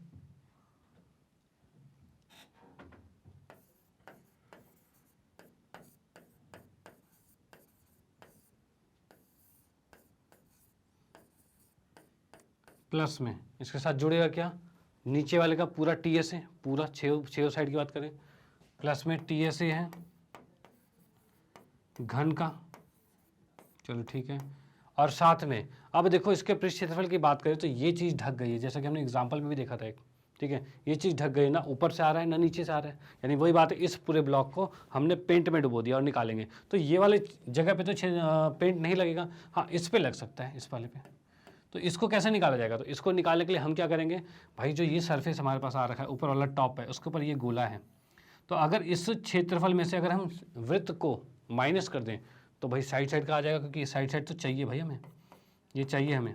प्लस में इसके साथ जुड़ेगा क्या, नीचे वाले का पूरा TSA, पूरा 6 साइड की बात करें, प्लस में TSA है घन का, चलो ठीक है। और साथ में अब देखो इसके पृष्ठ क्षेत्रफल की बात करें तो ये चीज़ ढक गई है, जैसा कि हमने एग्जाम्पल में भी देखा था एक, ठीक है, ये चीज़ ढक गई, ना ऊपर से आ रहा है ना नीचे से आ रहा है, यानी वही बात है, इस पूरे ब्लॉक को हमने पेंट में डुबो दिया और निकालेंगे, तो ये वाले जगह पे तो पेंट नहीं लगेगा, हाँ इस पे लग सकता है, इस वाले पे। तो इसको कैसे निकाला जाएगा, तो इसको निकालने के लिए हम क्या करेंगे भाई, जो ये सरफेस हमारे पास आ रखा है, ऊपर वाला टॉप है, उसके ऊपर ये गोला है, तो अगर इस क्षेत्रफल में से अगर हम वृत्त को माइनस कर दें तो भाई साइड का आ जाएगा, क्योंकि साइड तो चाहिए भाई हमें, ये चाहिए हमें।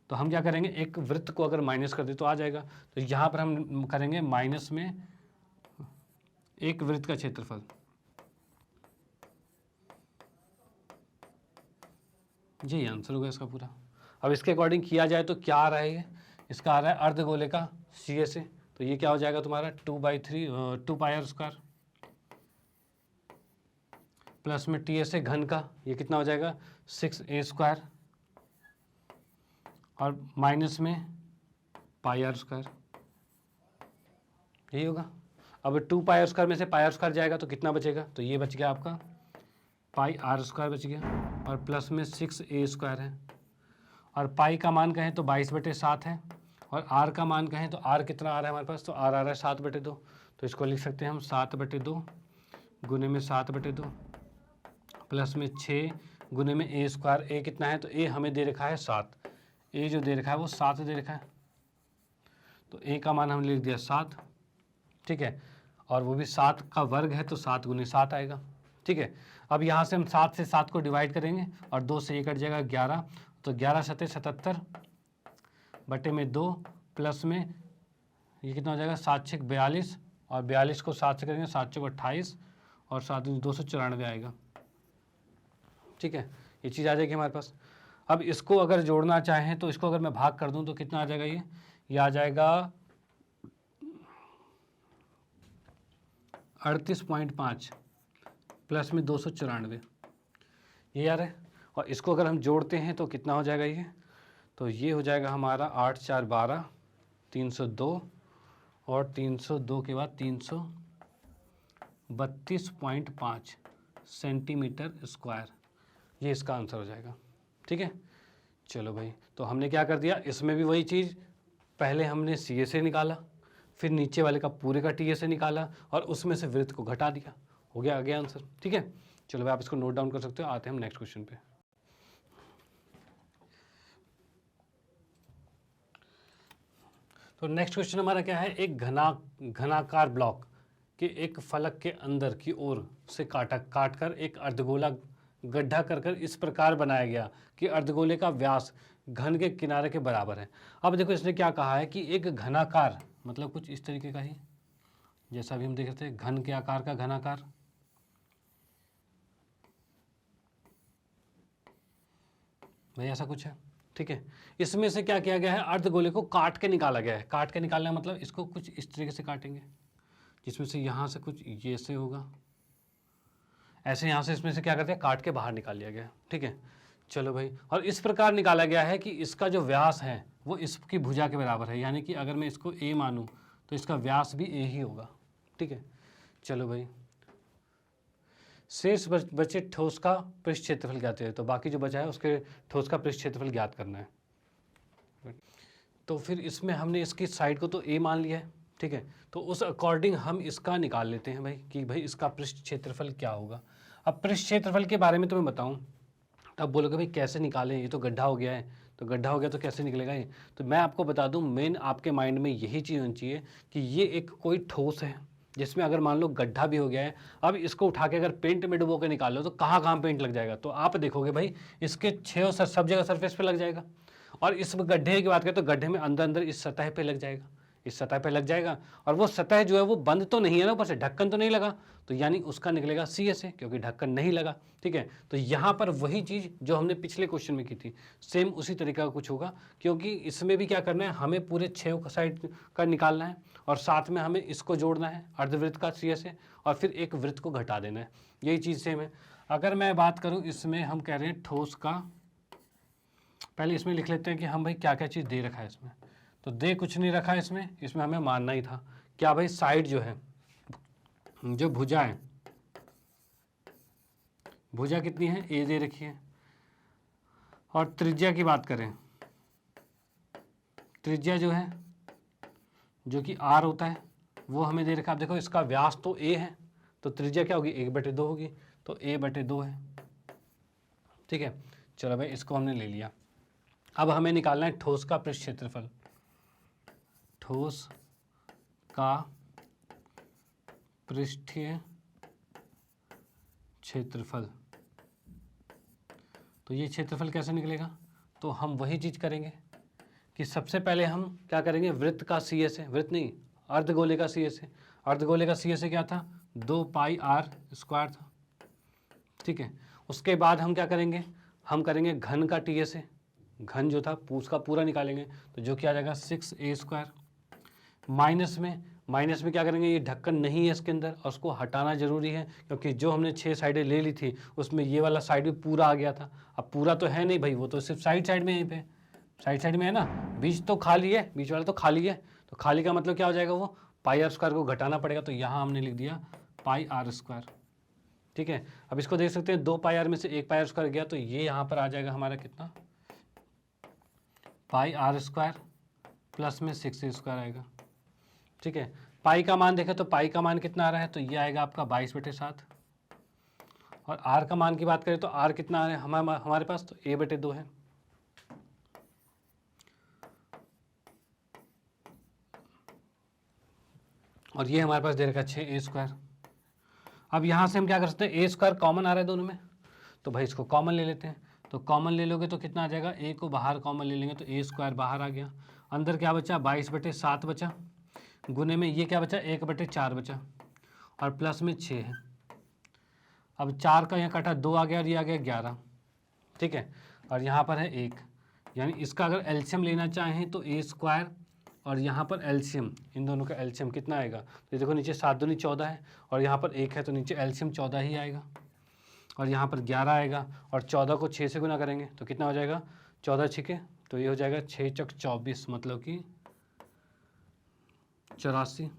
तो हम क्या करेंगे, एक वृत्त को अगर माइनस कर दें तो आ जाएगा, तो यहाँ पर हम करेंगे माइनस में एक वृत्त का क्षेत्रफल, यही आंसर होगा इसका पूरा। अब इसके अकॉर्डिंग किया जाए तो क्या आ रहा है, ये इसका आ रहा है अर्धगोले का CSA, तो ये क्या हो जाएगा तुम्हारा 2πr² प्लस में TSA घन का, ये कितना हो जाएगा 6a² और माइनस में πr², यही होगा। अब 2πr² में से πr² जाएगा तो कितना बचेगा, तो ये बच गया आपका πr² बच गया, और प्लस में 6a² है, और पाई का मान कहें तो 22/7 है, और आर का मान कहें तो आर कितना आ रहा है हमारे पास, तो आर आ रहा है 7/2, तो इसको लिख सकते हैं हम 7/2 गुने में 7/2 प्लस में 6 गुने में a², ए कितना है, तो ए हमें दे रखा है 7, ए जो दे रखा है वो 7 दे रखा है, तो ए का मान हमने लिख दिया 7, ठीक है, और वो भी 7 का वर्ग है तो 7 गुने 7 आएगा, ठीक है। अब यहाँ से हम 7 से 7 को डिवाइड करेंगे और 2 से 1 कट जाएगा 11, तो 11 7 77 बटे में 2 प्लस में ये कितना हो जाएगा 7 6 42, और 42 को 7 से करेंगे 7 4 28 और 7 294 आएगा, ठीक है, ये चीज़ आ जाएगी हमारे पास। अब इसको अगर जोड़ना चाहें तो इसको अगर मैं भाग कर दूं तो कितना आ जाएगा, ये आ जाएगा 38.5 प्लस में 294, ये यार है। और इसको अगर हम जोड़ते हैं तो कितना हो जाएगा ये, तो ये हो जाएगा हमारा 8 4 12 302, और 302 के बाद 332.5 सेंटीमीटर स्क्वायर, ये इसका आंसर हो जाएगा, ठीक है। चलो भाई, तो हमने क्या कर दिया, इसमें भी वही चीज़, पहले हमने CSA निकाला, फिर नीचे वाले का पूरे का TSA निकाला, और उसमें से वृत्त को घटा दिया, हो गया आगे आंसर, ठीक है। चलो भाई आप इसको नोट डाउन कर सकते हो, आते हैं हम नेक्स्ट क्वेश्चन पे। तो नेक्स्ट क्वेश्चन हमारा क्या है, एक घनाकार ब्लॉक कि एक फलक के अंदर की ओर से काट कर एक अर्धगोला गड्ढा कर इस प्रकार बनाया गया कि अर्धगोले का व्यास घन के किनारे के बराबर है। अब देखो इसने क्या कहा है कि एक घनाकार, मतलब कुछ इस तरीके का ही, जैसा भी हम देख रहे थे, घन के आकार का घनाकार, भाई ऐसा कुछ है, ठीक है। इसमें से क्या किया गया है, अर्धगोले को काट के निकाला गया है। काट के निकालना मतलब इसको कुछ इस तरीके से काटेंगे, जिसमें से यहाँ से कुछ ये से होगा, ऐसे यहाँ से इसमें से क्या करते हैं, काट के बाहर निकाल लिया गया, ठीक है। चलो भाई, और इस प्रकार निकाला गया है कि इसका जो व्यास है वो इसकी भुजा के बराबर है, यानी कि अगर मैं इसको ए मानूँ तो इसका व्यास भी ए ही होगा, ठीक है। चलो भाई, शेष बचे ठोस का पृष्ठ क्षेत्रफल ज्ञात है, तो बाकी जो बचा है उसके ठोस का पृष्ठ क्षेत्रफल ज्ञात करना है। तो फिर इसमें हमने इसकी साइड को तो ए मान लिया है, ठीक है। तो उस अकॉर्डिंग हम इसका निकाल लेते हैं भाई कि भाई इसका पृष्ठ क्षेत्रफल क्या होगा। अब पृष्ठ क्षेत्रफल के बारे में तो मैं बताऊं, तो अब बोलोगे भाई कैसे निकालें, ये तो गड्ढा हो गया है, तो गड्ढा हो गया तो कैसे निकलेगा ये। तो मैं आपको बता दूं, मेन आपके माइंड में यही चीज़ होनी चाहिए कि ये एक कोई ठोस है जिसमें अगर मान लो गड्ढा भी हो गया है, अब इसको उठा के अगर पेंट में डुबो के निकालो तो कहाँ कहाँ पेंट लग जाएगा। तो आप देखोगे भाई इसके 6 सब जगह सरफेस पे लग जाएगा। और इस गड्ढे की बात करें तो गड्ढे में अंदर अंदर इस सतह पे लग जाएगा, इस सतह पे लग जाएगा। और वो सतह जो है वो बंद तो नहीं है ना, ऊपर से ढक्कन तो नहीं लगा, तो यानी उसका निकलेगा CSA, क्योंकि ढक्कन नहीं लगा, ठीक है। तो यहाँ पर वही चीज़ जो हमने पिछले क्वेश्चन में की थी, सेम उसी तरीका का कुछ होगा, क्योंकि इसमें भी क्या करना है, हमें पूरे 6 साइड का निकालना है और साथ में हमें इसको जोड़ना है अर्धवृत्त का CSA, और फिर एक वृत्त को घटा देना है, यही चीज़ सेम है। अगर मैं बात करूँ इसमें, हम कह रहे हैं ठोस का, पहले इसमें लिख लेते हैं कि हम भाई क्या क्या चीज़ दे रखा है इसमें। तो दे कुछ नहीं रखा है इसमें, इसमें हमें मानना ही था क्या भाई, साइड जो है, जो भुजा है, भुजा कितनी है, ए दे रखी है। और त्रिज्या की बात करें, त्रिज्या जो है जो कि R होता है वो हमें दे रखा है। आप देखो इसका व्यास तो a है, तो त्रिज्या क्या होगी, 1/2 होगी, तो a/2 है, ठीक है। चलो भाई इसको हमने ले लिया। अब हमें निकालना है ठोस का पृष्ठ क्षेत्रफल, ठोस का पृष्ठीय क्षेत्रफल। तो ये क्षेत्रफल कैसे निकलेगा, तो हम वही चीज़ करेंगे कि सबसे पहले हम क्या करेंगे, वृत्त का CSA, वृत्त नहीं अर्धगोले का CSA, अर्धगोले का CSA क्या था, 2πr² था, ठीक है। उसके बाद हम क्या करेंगे, हम करेंगे घन का TSA, घन जो था उसका पूरा निकालेंगे, तो जो क्या आ जाएगा 6a²। माइनस में क्या करेंगे, ये ढक्कन नहीं है इसके अंदर और उसको हटाना जरूरी है, क्योंकि जो हमने 6 साइडें ले ली थी उसमें ये वाला साइड भी पूरा आ गया था। अब पूरा तो है नहीं भाई, वो तो सिर्फ साइड में, यहीं पे साइड में है ना, बीच तो खाली है, बीच वाला तो खाली है। तो खाली का मतलब क्या हो जाएगा, वो πr² को घटाना पड़ेगा, तो यहाँ हमने लिख दिया πr², ठीक है। अब इसको देख सकते हैं, 2πr में से 1πr² गया, तो ये यहाँ पर आ जाएगा हमारा कितना, πr² प्लस में 6a² आएगा, ठीक है। पाई का मान देखें तो पाई का मान कितना आ रहा है, तो ये आएगा आपका 22/7। और आर का मान की बात करें तो आर कितना आ रहा है हमारे पास, तो a/2 है। और ये हमारे पास दे रखा है 6a²। अब यहाँ से हम क्या कर सकते हैं, a² कॉमन आ रहा है दोनों में, तो भाई इसको कॉमन ले लेते हैं। तो कॉमन ले लोगे तो कितना आ जाएगा, a को बाहर कॉमन ले लेंगे तो a² बाहर आ गया, अंदर क्या बचा 22/7 बचा, गुने में ये क्या बचा 1/4 बचा, और प्लस में 6 है। अब 4 का यहाँ काटा 2 आ गया और ये आ गया 11, ठीक है। और यहाँ पर है 1, यानी इसका अगर एलसीएम लेना चाहें तो a² और यहाँ पर एलसीएम, इन दोनों का एलसीएम कितना आएगा, तो देखो नीचे 7 दूनी 14 है और यहाँ पर 1 है, तो नीचे एलसीएम 14 ही आएगा। और यहाँ पर 11 आएगा और 14 को 6 से गुना करेंगे तो कितना हो जाएगा, 14 6 तो ये हो जाएगा 6 चौक 24, मतलब कि 84,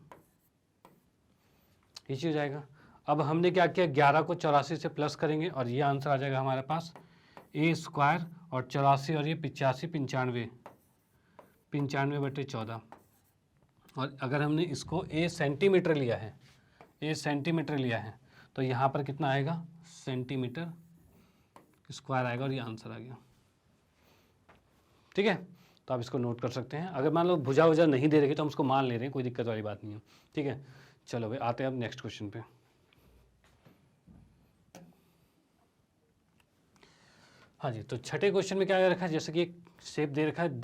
ये चीज़ हो जाएगा। अब हमने क्या किया, 11 को 84 से प्लस करेंगे और ये आंसर आ जाएगा हमारे पास a² और 84 और ये 85 95/14। और अगर हमने इसको a सेंटीमीटर लिया है, तो यहाँ पर कितना आएगा, सेंटीमीटर² आएगा और ये आंसर आ गया, ठीक है। तो आप इसको नोट कर सकते हैं। अगर मान लो भुजा वुजा नहीं दे रहे तो हम उसको मान ले रहे हैं, कोई दिक्कत वाली बात नहीं है, ठीक है। चलो भाई आते हैं अब नेक्स्ट क्वेश्चन पे। हाँ जी, तो छठे क्वेश्चन में क्या रखा है, जैसे कि एक शेप दे रखा है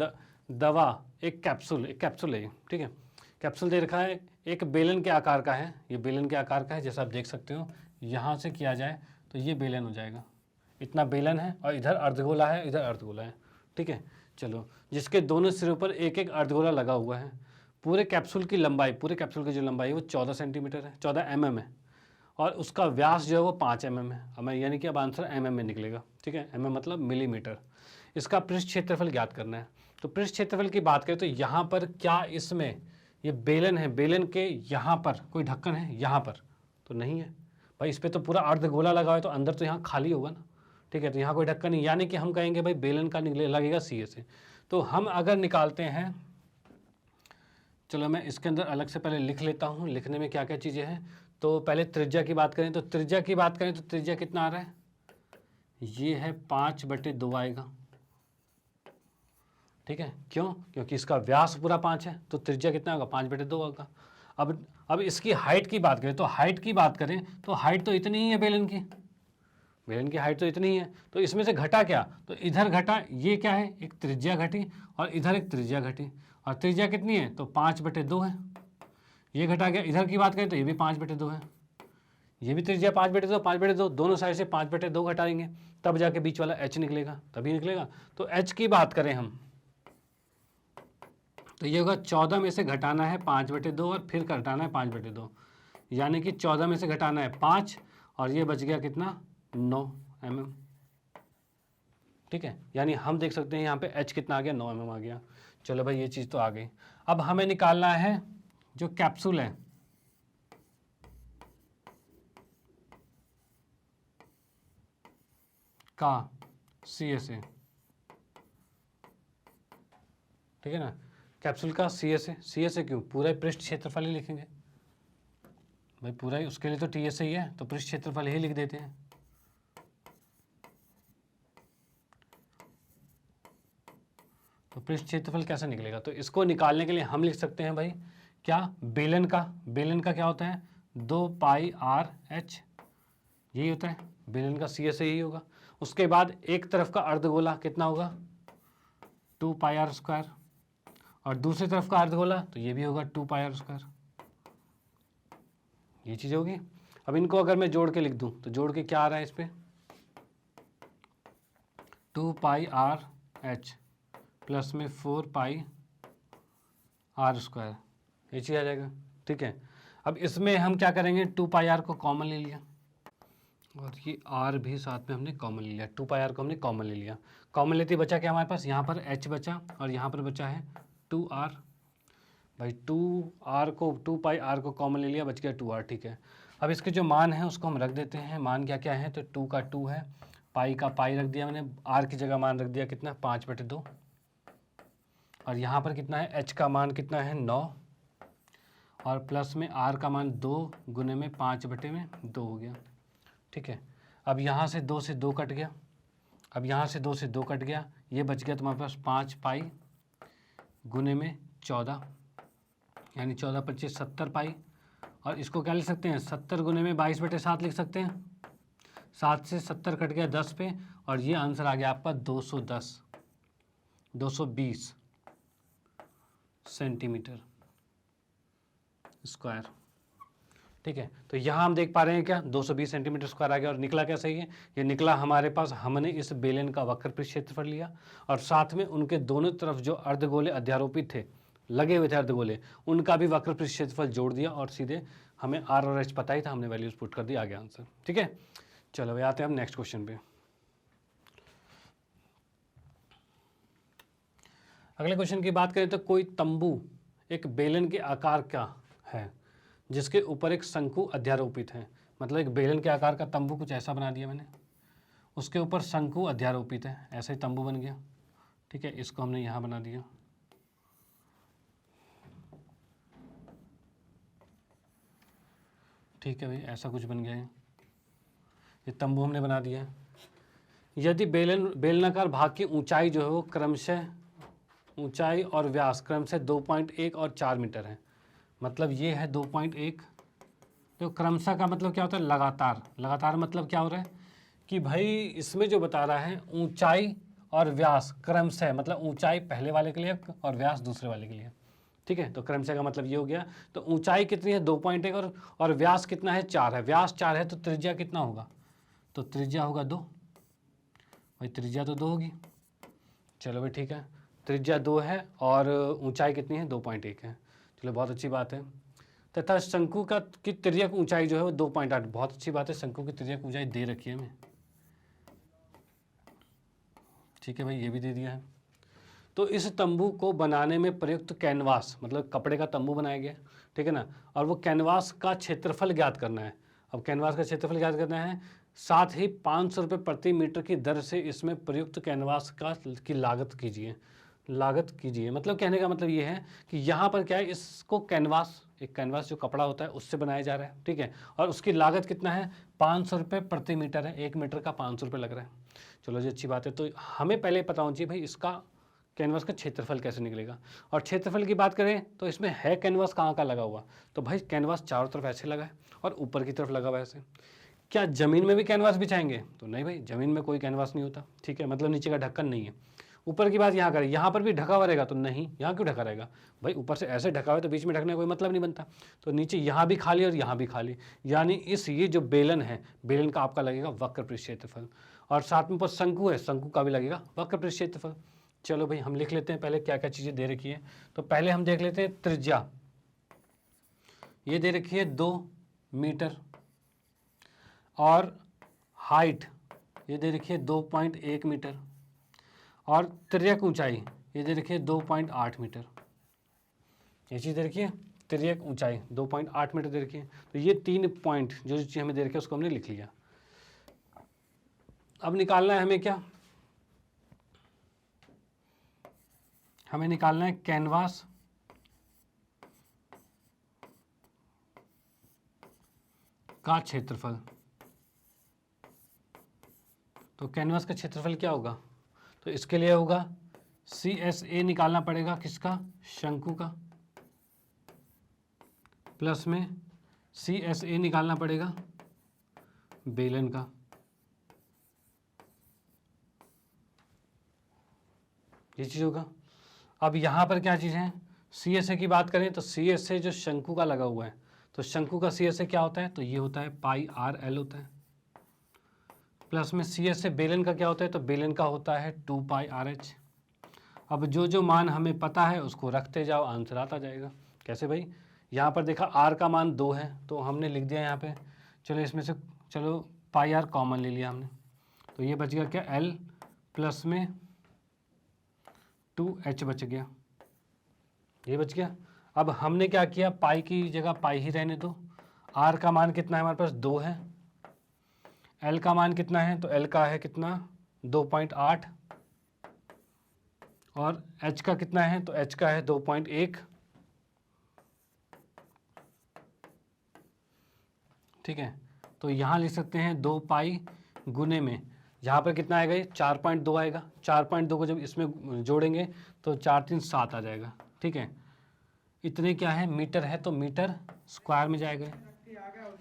दवा, एक कैप्सूल है ये, ठीक है। कैप्सूल दे रखा है, एक बेलन के आकार का है, ये बेलन के आकार का है, जैसा आप देख सकते हो। यहाँ से किया जाए तो ये बेलन हो जाएगा, इतना बेलन है और इधर अर्धगोला है, इधर अर्धगोला है, ठीक है। चलो, जिसके दोनों सिरों पर एक एक अर्धगोला लगा हुआ है। पूरे कैप्सूल की लंबाई, पूरे कैप्सूल की जो लंबाई है वो 14 सेंटीमीटर है, 14 mm है, और उसका व्यास जो है वो 5 mm है। अब यानी कि अब आंसर mm में निकलेगा, ठीक है। mm मतलब मिलीमीटर। इसका पृष्ठ क्षेत्रफल ज्ञात करना है। तो पृष्ठ क्षेत्रफल की बात करें तो यहाँ पर क्या इसमें ये बेलन है, बेलन के यहाँ पर कोई ढक्कन है, यहाँ पर तो नहीं है भाई, इस पर तो पूरा अर्धगोला लगा है, तो अंदर तो यहाँ खाली होगा ना, ठीक है। तो यहाँ कोई ढक्कन नहीं, यानी कि हम कहेंगे भाई बेलन का निकले लगेगा सी से। तो हम अगर निकालते हैं, चलो मैं इसके अंदर अलग से पहले लिख लेता हूँ, लिखने में क्या क्या चीज़ें हैं। तो पहले त्रिज्या की बात करें तो त्रिज्या कितना आ रहा है, ये है 5/2 आएगा, ठीक है। क्यों, क्योंकि इसका व्यास पूरा 5 है, तो त्रिज्या कितना होगा, 5/2 होगा। अब इसकी हाइट की बात करें तो हाइट तो इतनी ही है, बेलन की हाइट तो इतनी ही है। तो इसमें से घटा क्या, तो इधर घटा, ये क्या है, एक त्रिज्या घटी और इधर एक त्रिज्या घटी, और त्रिज्या कितनी है, तो 5/2 है। ये घटा गया, इधर की बात करें तो ये भी 5/2 है, ये भी त्रिज्या 5/2, दोनों साइड से 5/2 घटाएंगे, तब जाके बीच वाला h निकलेगा, तभी निकलेगा। तो h की बात करें हम तो ये होगा 14 में से घटाना है 5/2 और फिर घटाना है 5/2, यानी कि 14 में से घटाना है 5 और ये बच गया कितना, 9 mm, ठीक है। यानी हम देख सकते हैं यहाँ पे h कितना आ गया, 9 mm आ गया। चलो भाई ये चीज़ तो आ गई। अब हमें निकालना है जो कैप्सूल है का CSA, ठीक है ना। कैप्सूल का CSA क्यों, पूरा पृष्ठ क्षेत्रफल ही लिखेंगे भाई, पूरा ही, उसके लिए तो TSA ही है, तो पृष्ठ क्षेत्रफल ही लिख देते हैं। तो पृष्ठ क्षेत्रफल कैसे निकलेगा, तो इसको निकालने के लिए हम लिख सकते हैं भाई क्या, बेलन का क्या होता है, 2πr/h, यही होता है बेलन का CSA, यही होगा। उसके बाद एक तरफ का अर्धगोला कितना होगा, 2πr², और दूसरी तरफ का अर्धगोला तो ये भी होगा 2πr², ये चीज़ होगी। अब इनको अगर मैं जोड़ के लिख दूं तो जोड़ के क्या आ रहा है इस पर, 2πr/h प्लस में 4πr², ये चीज़ आ जाएगा, ठीक है। अब इसमें हम क्या करेंगे, 2πr को कॉमन ले लिया और ये r भी साथ में हमने कॉमन ले लिया, 2πr को हमने कॉमन ले लिया। कॉमन लेते बचा क्या हमारे पास, यहाँ पर h बचा और यहाँ पर बचा है 2r, भाई 2r को 2πr को कॉमन ले लिया, बच गया 2r, ठीक है। अब इसके जो मान है उसको हम रख देते हैं, मान क्या क्या है, तो 2 का 2 है, पाई का पाई रख दिया मैंने, r की जगह मान रख दिया कितना, 5/2, और यहाँ पर कितना है, h का मान कितना है 9, और प्लस में r का मान 2 गुने में 5/2 हो गया, ठीक है। अब यहाँ से 2 से 2 कट गया, ये बच गया तुम्हारे पास 5π गुने में 14, यानी 14×25 70π, और इसको क्या लिख सकते हैं, 70 गुने में 22/7 लिख सकते हैं, 7 से 70 कट गया 10 पे, और ये आंसर आ गया आपका 220 सेंटीमीटर स्क्वायर, ठीक है। तो यहाँ हम देख पा रहे हैं क्या, 220 सेंटीमीटर स्क्वायर आ गया, और निकला क्या सही है, ये निकला हमारे पास, हमने इस बेलन का वक्र पृष्ठ क्षेत्रफल लिया और साथ में उनके दोनों तरफ जो अर्धगोले अध्यारोपित थे, लगे हुए थे अर्धगोले, उनका भी वक्र पृष्ठ क्षेत्रफल जोड़ दिया, और सीधे हमें r और h पता ही था, हमने वैल्यूज पुट कर दी, आ गया आंसर, ठीक है। चलो भाई आते हैं हम नेक्स्ट क्वेश्चन पे। अगले क्वेश्चन की बात करें तो कोई तंबू एक बेलन के आकार का है जिसके ऊपर एक शंकु अध्यारोपित है, मतलब एक बेलन के आकार का तंबू कुछ ऐसा बना दिया मैंने, उसके ऊपर शंकु अध्यारोपित है, ऐसा ही तंबू बन गया, ठीक है। इसको हमने यहाँ बना दिया, ठीक है भाई, ऐसा कुछ बन गया है, ये तंबू हमने बना दिया है। यदि बेलनाकार भाग की ऊंचाई जो है वो क्रमशः ऊंचाई और व्यास क्रम से 2.1 और 4 मीटर है। मतलब ये है 2.1। तो क्रमशः का मतलब क्या होता है? लगातार। लगातार मतलब क्या हो रहा है कि भाई इसमें जो बता रहा है ऊंचाई और व्यास क्रमशः, मतलब ऊंचाई पहले वाले के लिए और व्यास दूसरे वाले के लिए। ठीक है, तो क्रमशः का मतलब ये हो गया। तो ऊंचाई कितनी है? 2.1 और व्यास कितना है? 4 है। व्यास 4 है तो त्रिज्या कितना होगा? तो त्रिज्या होगा 2। भाई त्रिज्या तो 2 होगी। चलो भाई ठीक है, त्रिज्या 2 है और ऊंचाई कितनी है? 2.1 है। चलो बहुत अच्छी बात है। तथा शंकु का की तिर्यक ऊंचाई जो है वो 2.8। बहुत अच्छी बात है, शंकु की तिर्यक ऊंचाई दे रखी है हमें। ठीक है भाई, ये भी दे दिया है। तो इस तंबू को बनाने में प्रयुक्त कैनवास, मतलब कपड़े का तंबू बनाया गया, ठीक है ना, और वो कैनवास का क्षेत्रफल ज्ञात करना है। अब कैनवास का क्षेत्रफल ज्ञात करना है, साथ ही 500 रुपये प्रति मीटर की दर से इसमें प्रयुक्त कैनवास की लागत कीजिए। लागत कीजिए मतलब कहने का मतलब ये है कि यहाँ पर क्या है, इसको कैनवास, एक कैनवास जो कपड़ा होता है उससे बनाया जा रहा है, ठीक है, और उसकी लागत कितना है? 500 रुपये प्रति मीटर है। 1 मीटर का 500 रुपये लग रहा है। चलो जी अच्छी बात है। तो हमें पहले पता होना चाहिए भाई इसका कैनवास का क्षेत्रफल कैसे निकलेगा। और क्षेत्रफल की बात करें तो इसमें है कैनवास कहाँ का लगा हुआ? तो भाई कैनवास चारों तरफ ऐसे लगा है और ऊपर की तरफ लगा हुआ है ऐसे। क्या ज़मीन में भी कैनवास बिछाएंगे? तो नहीं भाई, ज़मीन में कोई कैनवास नहीं होता, ठीक है, मतलब नीचे का ढक्कन नहीं है। ऊपर की बात यहाँ करें, यहाँ पर भी ढका हुआ रहेगा? तो नहीं, यहाँ क्यों ढका रहेगा भाई? ऊपर से ऐसे ढका हुआ है तो बीच में ढकने का कोई मतलब नहीं बनता। तो नीचे यहाँ भी खाली और यहाँ भी खाली, यानी इस ये जो बेलन है, बेलन का आपका लगेगा वक्र पृष्ठ क्षेत्रफल। और साथ में ऊपर शंकु है, शंकु का भी लगेगा वक्र पृष्ठ क्षेत्रफल। चलो भाई हम लिख लेते हैं पहले क्या क्या चीज़ें दे रखी है। तो पहले हम देख लेते हैं त्रिज्या, ये दे रखी है 2 मीटर, और हाइट ये दे रखी है 2.1 मीटर, और तिर्यक ऊंचाई ये दे रखी है 2.8 मीटर। ये चीज़ दे रखी है, तिर्यक ऊंचाई 2.8 मीटर दे रखी है। तो ये 3 पॉइंट जो चीज़ हमें दे रखी है उसको हमने लिख लिया। अब निकालना है हमें क्या? हमें निकालना है कैनवास का क्षेत्रफल। तो कैनवास का क्षेत्रफल क्या होगा? तो इसके लिए होगा CSA निकालना पड़ेगा, किसका? शंकु का, प्लस में CSA निकालना पड़ेगा बेलन का। ये चीज़ होगा। अब यहाँ पर क्या चीज़ है? CSA की बात करें तो CSA जो शंकु का लगा हुआ है, तो शंकु का CSA क्या होता है? तो ये होता है πRL होता है, प्लस में CSA बेलन का क्या होता है? तो बेलन का होता है 2πRH। अब जो जो मान हमें पता है उसको रखते जाओ, आंसर आता जाएगा। कैसे भाई? यहाँ पर देखा R का मान 2 है तो हमने लिख दिया यहाँ पे। चलो इसमें से चलो πR कॉमन ले लिया हमने, तो ये बच गया क्या? L प्लस में 2H बच गया, ये बच गया। अब हमने क्या किया? पाई की जगह पाई ही रहने दो। R का मान कितना है हमारे पास? 2 है। L का मान कितना है? तो L का है कितना? 2.8। और H का कितना है? तो H का है 2.1। ठीक है, तो यहाँ लिख सकते हैं 2 पाई गुने में, यहाँ पर कितना आएगा? ये 4.2 आएगा। 4.2 को जब इसमें जोड़ेंगे तो 4 3 7 आ जाएगा। ठीक है, इतने क्या है? मीटर है, तो मीटर स्क्वायर में जाएगा।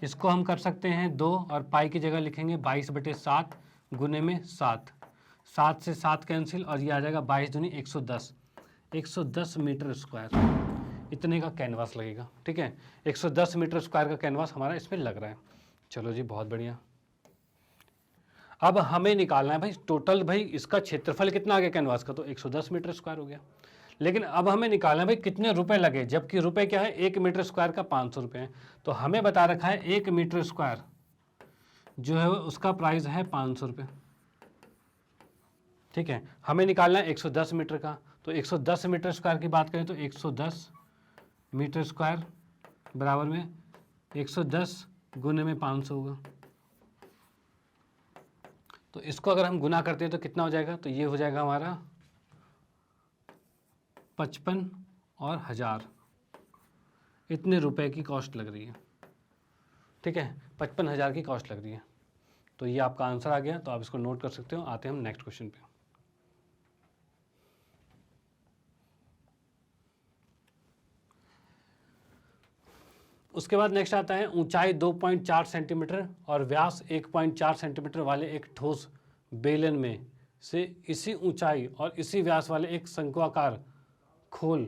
इसको हम कर सकते हैं 2 और पाई की जगह लिखेंगे 22/7 गुने में 7। 7 से 7 कैंसिल और ये आ जाएगा 22 दूनी 110। 110 मीटर स्क्वायर इतने का कैनवास लगेगा। ठीक है, 110 मीटर स्क्वायर का कैनवास हमारा इसमें लग रहा है। चलो जी बहुत बढ़िया। अब हमें निकालना है भाई टोटल, भाई इसका क्षेत्रफल कितना आ गया कैनवास का? तो 110 मीटर स्क्वायर हो गया। लेकिन अब हमें निकालना है भाई कितने रुपए लगे, जबकि रुपए क्या है? 1 मीटर स्क्वायर का 500 रुपये है। तो हमें बता रखा है 1 मीटर स्क्वायर जो है उसका प्राइस है 500 रुपये। ठीक है, हमें निकालना है 110 मीटर का, तो 110 मीटर स्क्वायर की बात करें तो 110 मीटर स्क्वायर बराबर में 110 गुने में 500 होगा। तो इसको अगर हम गुना करते हैं तो कितना हो जाएगा? तो ये हो जाएगा हमारा 55 और 1000, इतने रुपए की कॉस्ट लग रही है। ठीक है, 55,000 की कॉस्ट लग रही है। तो ये आपका आंसर आ गया, तो आप इसको नोट कर सकते हो। आते हैं हम नेक्स्ट क्वेश्चन पे। उसके बाद नेक्स्ट आता है ऊंचाई 2.4 सेंटीमीटर और व्यास 1.4 सेंटीमीटर वाले एक ठोस बेलन में से इसी ऊंचाई और इसी व्यास वाले एक शंक्वाकार खोल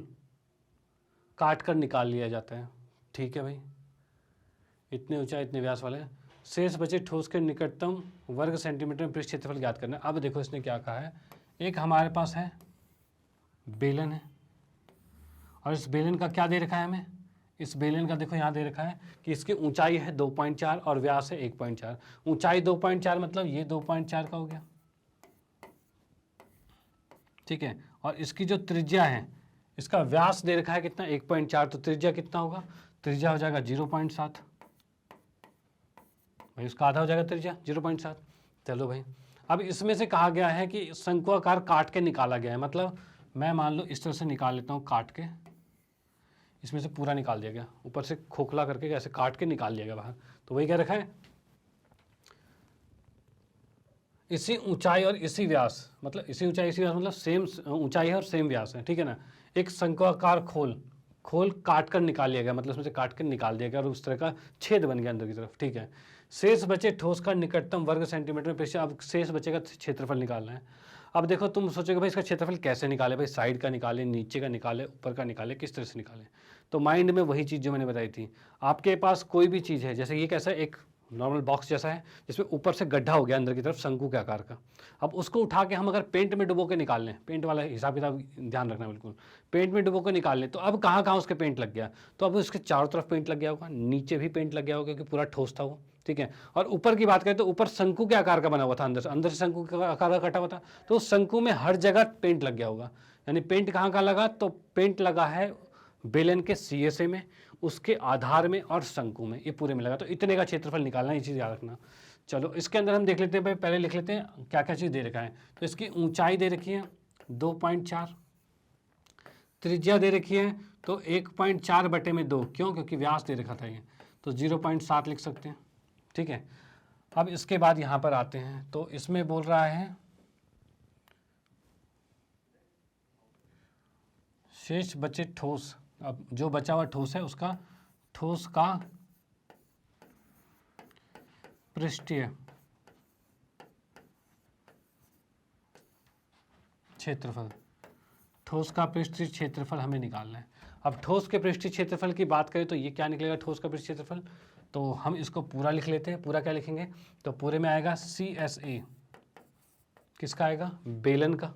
काट कर निकाल लिया जाता है। ठीक है भाई, इतने ऊंचाई इतने व्यास वाले शेष बचे ठोस के निकटतम वर्ग सेंटीमीटर में पृष्ठ क्षेत्रफल ज्ञात करना है। अब देखो इसने क्या कहा है, एक हमारे पास है बेलन है और इस बेलन का क्या दे रखा है हमें, इस बेलन का देखो यहाँ दे रखा है कि इसकी ऊंचाई है 2.4 और व्यास है 1.4। ऊंचाई 2.4 मतलब ये 2.4 का हो गया, ठीक है। और इसकी जो त्रिज्या है, इसका व्यास दे रखा है कितना 1.4, तो त्रिज्या कितना होगा, त्रिज्या हो जाएगा 0.7 भाई, उसका आधा हो जाएगा त्रिज्या 0.7। चलो भाई, अब इसमें से कहा गया है कि शंक्वाकार काट के निकाला गया है, मतलब मैं मान लो इस तरह से निकाल लेता हूँ काट के, इसमें से पूरा निकाल दिया गया, ऊपर से खोखला करके ऐसे काट के निकाल लिया गया बाहर। तो वही क्या रखा है, इसी ऊंचाई और इसी व्यास, मतलब इसी ऊंचाई इसी व्यास मतलब सेम ऊंचाई है और सेम व्यास है, ठीक है ना। एक शंक्वाकार खोल काट कर निकाल लिया गया, मतलब उसमें से काट कर निकाल दिया गया और उस तरह का छेद बन गया अंदर की तरफ, ठीक है। शेष बचे ठोस का निकटतम वर्ग सेंटीमीटर में पृष्ठ, अब शेष बचेगा क्षेत्रफल निकालना है। अब देखो तुम सोचोगे भाई इसका क्षेत्रफल कैसे निकाले, भाई साइड का निकाले, नीचे का निकाले, ऊपर का निकाले, किस तरह से निकाले। तो माइंड में वही चीज़ जो मैंने बताई थी, आपके पास कोई भी चीज़ है, जैसे ये कैसा एक नॉर्मल बॉक्स जैसा है जिसमें ऊपर से गड्ढा हो गया अंदर की तरफ शंकु के आकार का। अब उसको उठा के हम अगर पेंट में डुबो के निकाल लें, पेंट वाला हिसाब किताब ध्यान रखना बिल्कुल, पेंट में डुबो के निकाल लें, तो अब कहाँ कहाँ उसके पेंट लग गया, तो अब उसके चारों तरफ पेंट लग गया होगा, नीचे भी पेंट लग गया होगा क्योंकि पूरा ठोस था वो, ठीक है। और ऊपर की बात करें तो ऊपर शंकु के आकार का बना हुआ था, अंदर से शंकु के आकार का कटा हुआ था, तो शंकु में हर जगह पेंट लग गया होगा। यानी पेंट कहाँ का लगा, तो पेंट लगा है बेलन के सीएसए में, उसके आधार में और शंकु में, ये पूरे में लगा। तो इतने का क्षेत्रफल निकालना, ये चीज़ याद रखना। चलो इसके अंदर हम देख लेते हैं भाई, पहले लिख लेते हैं क्या क्या चीज़ दे रखा है। तो इसकी ऊंचाई दे रखी है 2.4, त्रिज्या दे रखी है तो 1.4/2, क्यों, क्योंकि व्यास दे रखा था ये, तो 0.7 लिख सकते हैं, ठीक है। अब इसके बाद यहाँ पर आते हैं, तो इसमें बोल रहा है शेष बचे ठोस, अब जो बचा हुआ ठोस है उसका ठोस का पृष्ठीय क्षेत्रफल, ठोस का पृष्ठीय क्षेत्रफल हमें निकालना है। अब ठोस के पृष्ठीय क्षेत्रफल की बात करें तो ये क्या निकलेगा, ठोस का पृष्ठीय क्षेत्रफल, तो हम इसको पूरा लिख लेते हैं। पूरा क्या लिखेंगे, तो पूरे में आएगा CSA, किसका आएगा, बेलन का,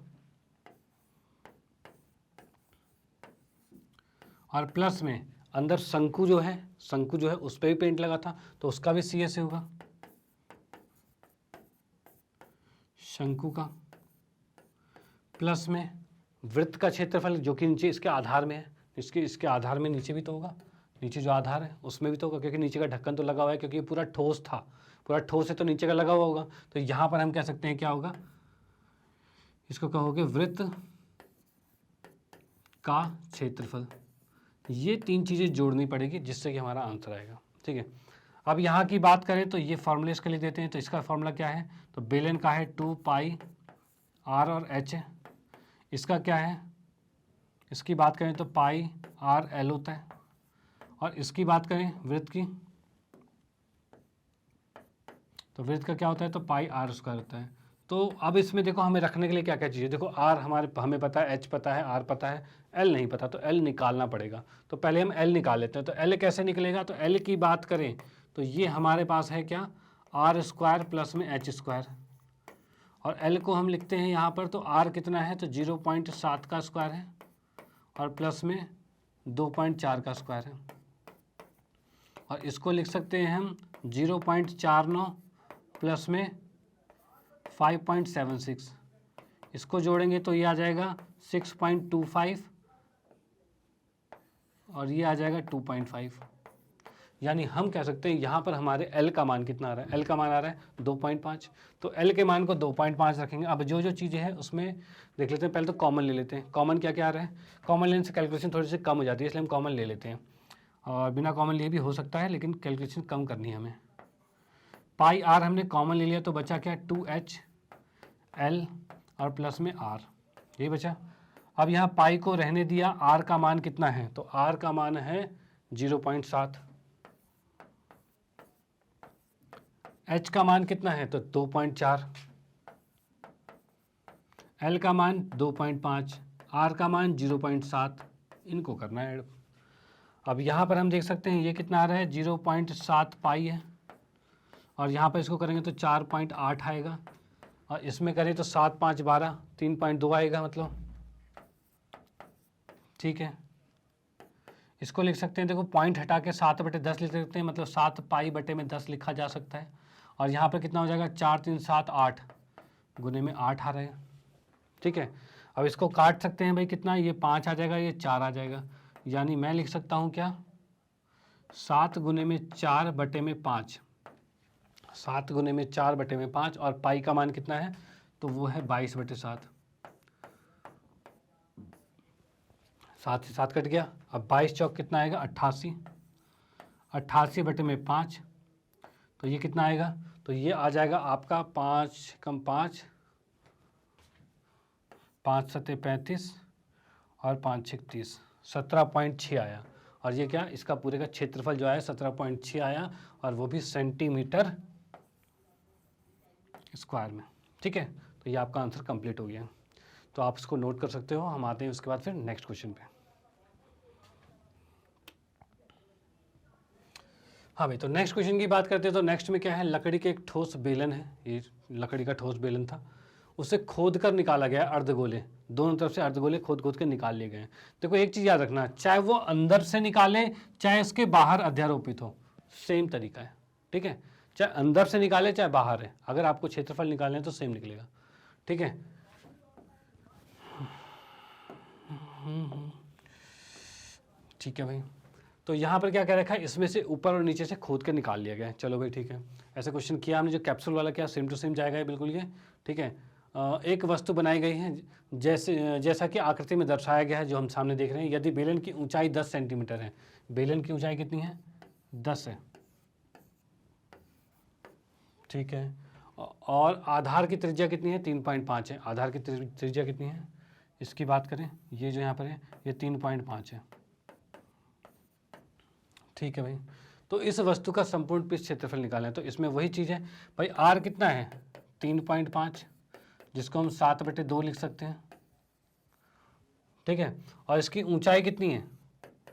और प्लस में अंदर शंकु जो है उस पर भी पेंट लगा था तो उसका भी CSA होगा, शंकु का, प्लस में वृत्त का क्षेत्रफल जो कि नीचे इसके आधार में है, इसके आधार में नीचे भी तो होगा, नीचे जो आधार है उसमें भी तो होगा, क्योंकि नीचे का ढक्कन तो लगा हुआ है, क्योंकि ये पूरा ठोस था, पूरा ठोस है तो नीचे का लगा हुआ होगा। तो यहाँ पर हम कह सकते हैं क्या होगा, इसको कहोगे वृत्त का क्षेत्रफल। ये तीन चीज़ें जोड़नी पड़ेगी जिससे कि हमारा आंसर आएगा, ठीक है। अब यहाँ की बात करें तो ये फॉर्मूले इसके लिए देते हैं, तो इसका फॉर्मूला क्या है, तो बेलन का है 2πr और h, इसका क्या है, इसकी बात करें तो πrl होता है, और इसकी बात करें वृत्त की, तो वृत्त का क्या होता है, तो πr² होता है। तो अब इसमें देखो हमें रखने के लिए क्या क्या चाहिए, देखो r हमें पता है, h पता है, r पता है, l नहीं पता, तो l निकालना पड़ेगा। तो पहले हम l निकाल लेते हैं। तो l कैसे निकलेगा, तो l की बात करें तो ये हमारे पास है क्या, r² प्लस में h², और l को हम लिखते हैं यहाँ पर, तो r कितना है, तो 0.7 का स्क्वायर है और प्लस में 2.4 का स्क्वायर है, और इसको लिख सकते हैं हम 0.49 प्लस में 5.76, इसको जोड़ेंगे तो ये आ जाएगा 6.25 और ये आ जाएगा 2.5। यानी हम कह सकते हैं यहाँ पर हमारे L का मान कितना आ रहा है, L का मान आ रहा है 2.5, तो L के मान को 2.5 रखेंगे। अब जो जो चीज़ें हैं उसमें देख लेते हैं, पहले तो कॉमन ले लेते हैं। कॉमन क्या क्या आ रहा है, कॉमन लेने से कैलकुलेशन थोड़ी सी कम हो जाती है, इसलिए हम कॉमन ले लेते हैं, और बिना कॉमन लिए भी हो सकता है लेकिन कैलकुलेशन कम करनी है हमें। πr हमने कॉमन ले लिया तो बचा क्या, 2HL और प्लस में r, ये बचा। अब यहाँ पाई को रहने दिया, r का मान कितना है, तो r का मान है 0.7, h का मान कितना है तो 2.4, l का मान 2.5, r का मान 0.7, इनको करना है ऐड। अब यहाँ पर हम देख सकते हैं ये कितना आ रहा है 0.7 पाई है, और यहाँ पर इसको करेंगे तो 4.8 आएगा, और इसमें करें तो 7 5 12 3.2 आएगा मतलब। ठीक है, इसको लिख सकते हैं, देखो पॉइंट हटा के 7/10 लिख सकते हैं, मतलब 7 पाई बटे में 10 लिखा जा सकता है। और यहाँ पर कितना हो जाएगा 4 3 7 8 गुने में 8 आ रहा है। ठीक है, अब इसको काट सकते हैं भाई, कितना, ये 5 आ जाएगा, ये 4 आ जाएगा, यानी मैं लिख सकता हूँ क्या 7 गुने में 4 बटे में 5, 7 गुने में 4 बटे में 5, और पाई का मान कितना है तो वो है 22/7। 7 से 7 कट गया, अब 22 चौक कितना आएगा 88, 88 बटे में 5, तो ये कितना आएगा तो ये आ जाएगा आपका 5 कम 5, 5 सत्ते 35 और 5 छः 30, 17.6 आया। और ये क्या, इसका पूरे का क्षेत्रफल जो आया 17.6 आया, और वो भी सेंटीमीटर स्क्वायर में। ठीक है, तो ये आपका आंसर कंप्लीट हो गया, तो आप इसको नोट कर सकते हो। हम आते हैं उसके बाद फिर नेक्स्ट क्वेश्चन पे। हाँ भाई, तो नेक्स्ट क्वेश्चन की बात करते हैं, तो नेक्स्ट में क्या है, लकड़ी के एक ठोस बेलन है, ये लकड़ी का ठोस बेलन था, उसे खोद कर निकाला गया अर्धगोले, दोनों तरफ से अर्धगोले खोद खोद के निकाल लिए गए। देखो एक चीज़ याद रखना, चाहे वो अंदर से निकाले चाहे इसके बाहर अध्यारोपित हो, सेम तरीका है। ठीक है, चाहे अंदर से निकाले चाहे बाहर है, अगर आपको क्षेत्रफल निकालना है तो सेम निकलेगा। ठीक है, ठीक है भाई, तो यहाँ पर क्या कह रखा है, इसमें से ऊपर और नीचे से खोद के निकाल लिया गया है। चलो भाई ठीक है, ऐसा क्वेश्चन किया हमने, जो कैप्सूल वाला क्या सेम टू सेम जाएगा ये बिल्कुल ये। ठीक है, एक वस्तु बनाई गई है जैसा कि आकृति में दर्शाया गया है, जो हम सामने देख रहे हैं। यदि बेलन की ऊंचाई 10 सेंटीमीटर है, बेलन की ऊंचाई कितनी है 10 है। ठीक है, और आधार की त्रिज्या कितनी है 3.5 है। आधार की त्रिज्या कितनी है, इसकी बात करें, ये जो यहाँ पर है ये 3.5 है। ठीक है भाई, तो इस वस्तु का संपूर्ण पृष्ठ क्षेत्रफल निकालना है, तो इसमें वही चीज़ है भाई, आर कितना है 3.5, जिसको हम 7/2 लिख सकते हैं। ठीक है, और इसकी ऊंचाई कितनी है,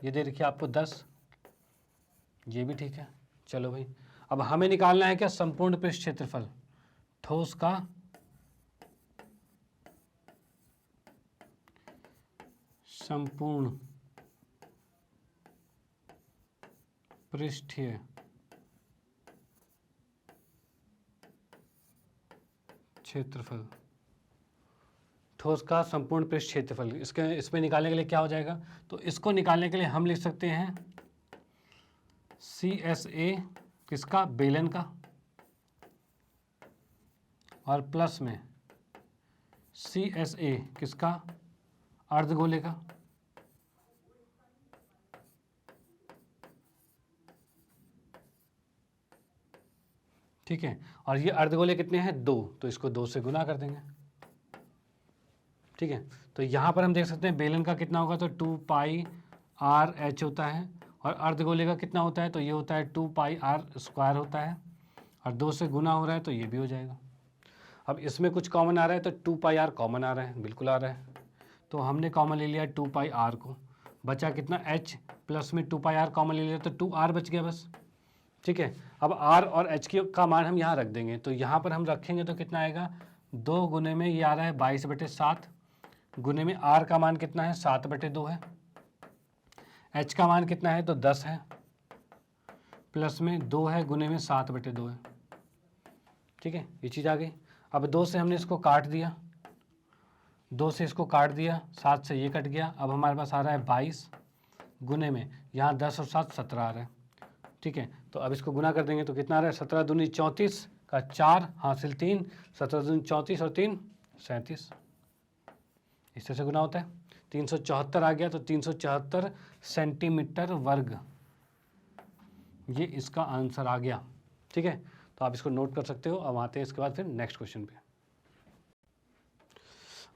ये दे रखिए आपको 10, ये भी ठीक है। चलो भाई, अब हमें निकालना है क्या संपूर्ण पृष्ठ क्षेत्रफल ठोस का संपूर्ण पृष्ठीय क्षेत्रफल, ठोस का संपूर्ण पृष्ठ क्षेत्रफल। इसमें निकालने के लिए क्या हो जाएगा, तो इसको निकालने के लिए हम लिख सकते हैं CSA किसका, बेलन का, और प्लस में CSA किसका, अर्धगोले का। ठीक है, और ये अर्धगोले कितने हैं 2, तो इसको 2 से गुना कर देंगे। ठीक है, तो यहाँ पर हम देख सकते हैं बेलन का कितना होगा तो 2πr/h होता है, और अर्धगोले का कितना होता है तो ये होता है 2πr² होता है, और 2 से गुना हो रहा है तो ये भी हो जाएगा। अब इसमें कुछ कॉमन आ रहा है तो 2πr कॉमन आ रहा है, बिल्कुल आ रहा है, तो हमने कॉमन ले लिया 2πr को, बचा कितना h, प्लस में 2πr कॉमन ले लिया तो 2r बच गया बस। ठीक है, अब r और h का मान हम यहाँ रख देंगे, तो यहाँ पर हम रखेंगे तो कितना आएगा 2 गुने में ये आ रहा है 22/7, गुने में r का मान कितना है 7/2 है, h का मान कितना है तो 10 है, प्लस में 2 है, गुने में 7/2 है। ठीक है, ये चीज़ आ गई। अब 2 से हमने इसको काट दिया, 2 से इसको काट दिया, 7 से ये कट गया, अब हमारे पास आ रहा है 22, गुने में यहाँ 10 और 7 17 आ रहा है। ठीक है, तो अब इसको गुना कर देंगे तो कितना आ रहा है 17 दूनी 34 का 4 हासिल 3, 17 दूनी 34 और 3 37, इस तरह से गुना होता है। 374 आ गया, तो 374 सेंटीमीटर वर्ग, ये इसका आंसर आ गया। ठीक है, तो आप इसको नोट कर सकते हो। अब आते हैं इसके बाद फिर नेक्स्ट क्वेश्चन पे।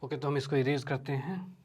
ओके, तो हम इसको इरेज करते हैं,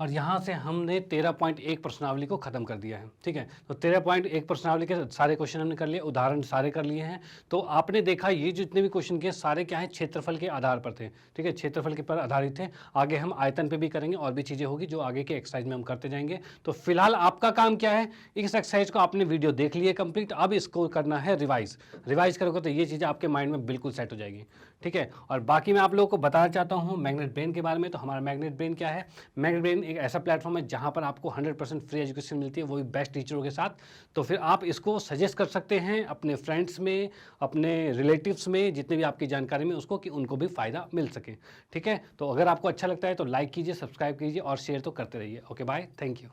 और यहाँ से हमने 13.1 प्रश्नावली को खत्म कर दिया है। ठीक है, तो 13.1 प्रश्नावली के सारे क्वेश्चन हमने कर लिए, उदाहरण सारे कर लिए हैं। तो आपने देखा ये जितने भी क्वेश्चन किए सारे क्या है, क्षेत्रफल के आधार पर थे। ठीक है, क्षेत्रफल के पर आधारित थे। आगे हम आयतन पे भी करेंगे और भी चीज़ें होगी जो आगे के एक्सरसाइज में हम करते जाएंगे। तो फिलहाल आपका काम क्या है, इस एक्सरसाइज को आपने वीडियो देख ली है कंप्लीट, अब इसको करना है रिवाइज करोगे तो ये चीज़ें आपके माइंड में बिल्कुल सेट हो जाएगी। ठीक है, और बाकी मैं आप लोगों को बताना चाहता हूँ मैग्नेट ब्रेन के बारे में। तो हमारा मैग्नेट ब्रेन क्या है, मैग्नेट ब्रेन एक ऐसा प्लेटफॉर्म है जहाँ पर आपको 100% फ्री एजुकेशन मिलती है, वो भी बेस्ट टीचरों के साथ। तो फिर आप इसको सजेस्ट कर सकते हैं अपने फ्रेंड्स में, अपने रिलेटिव्स में, जितने भी आपकी जानकारी में उसको, कि उनको भी फ़ायदा मिल सके। ठीक है, तो अगर आपको अच्छा लगता है तो लाइक कीजिए, सब्सक्राइब कीजिए और शेयर तो करते रहिए। Okay bye, thank you.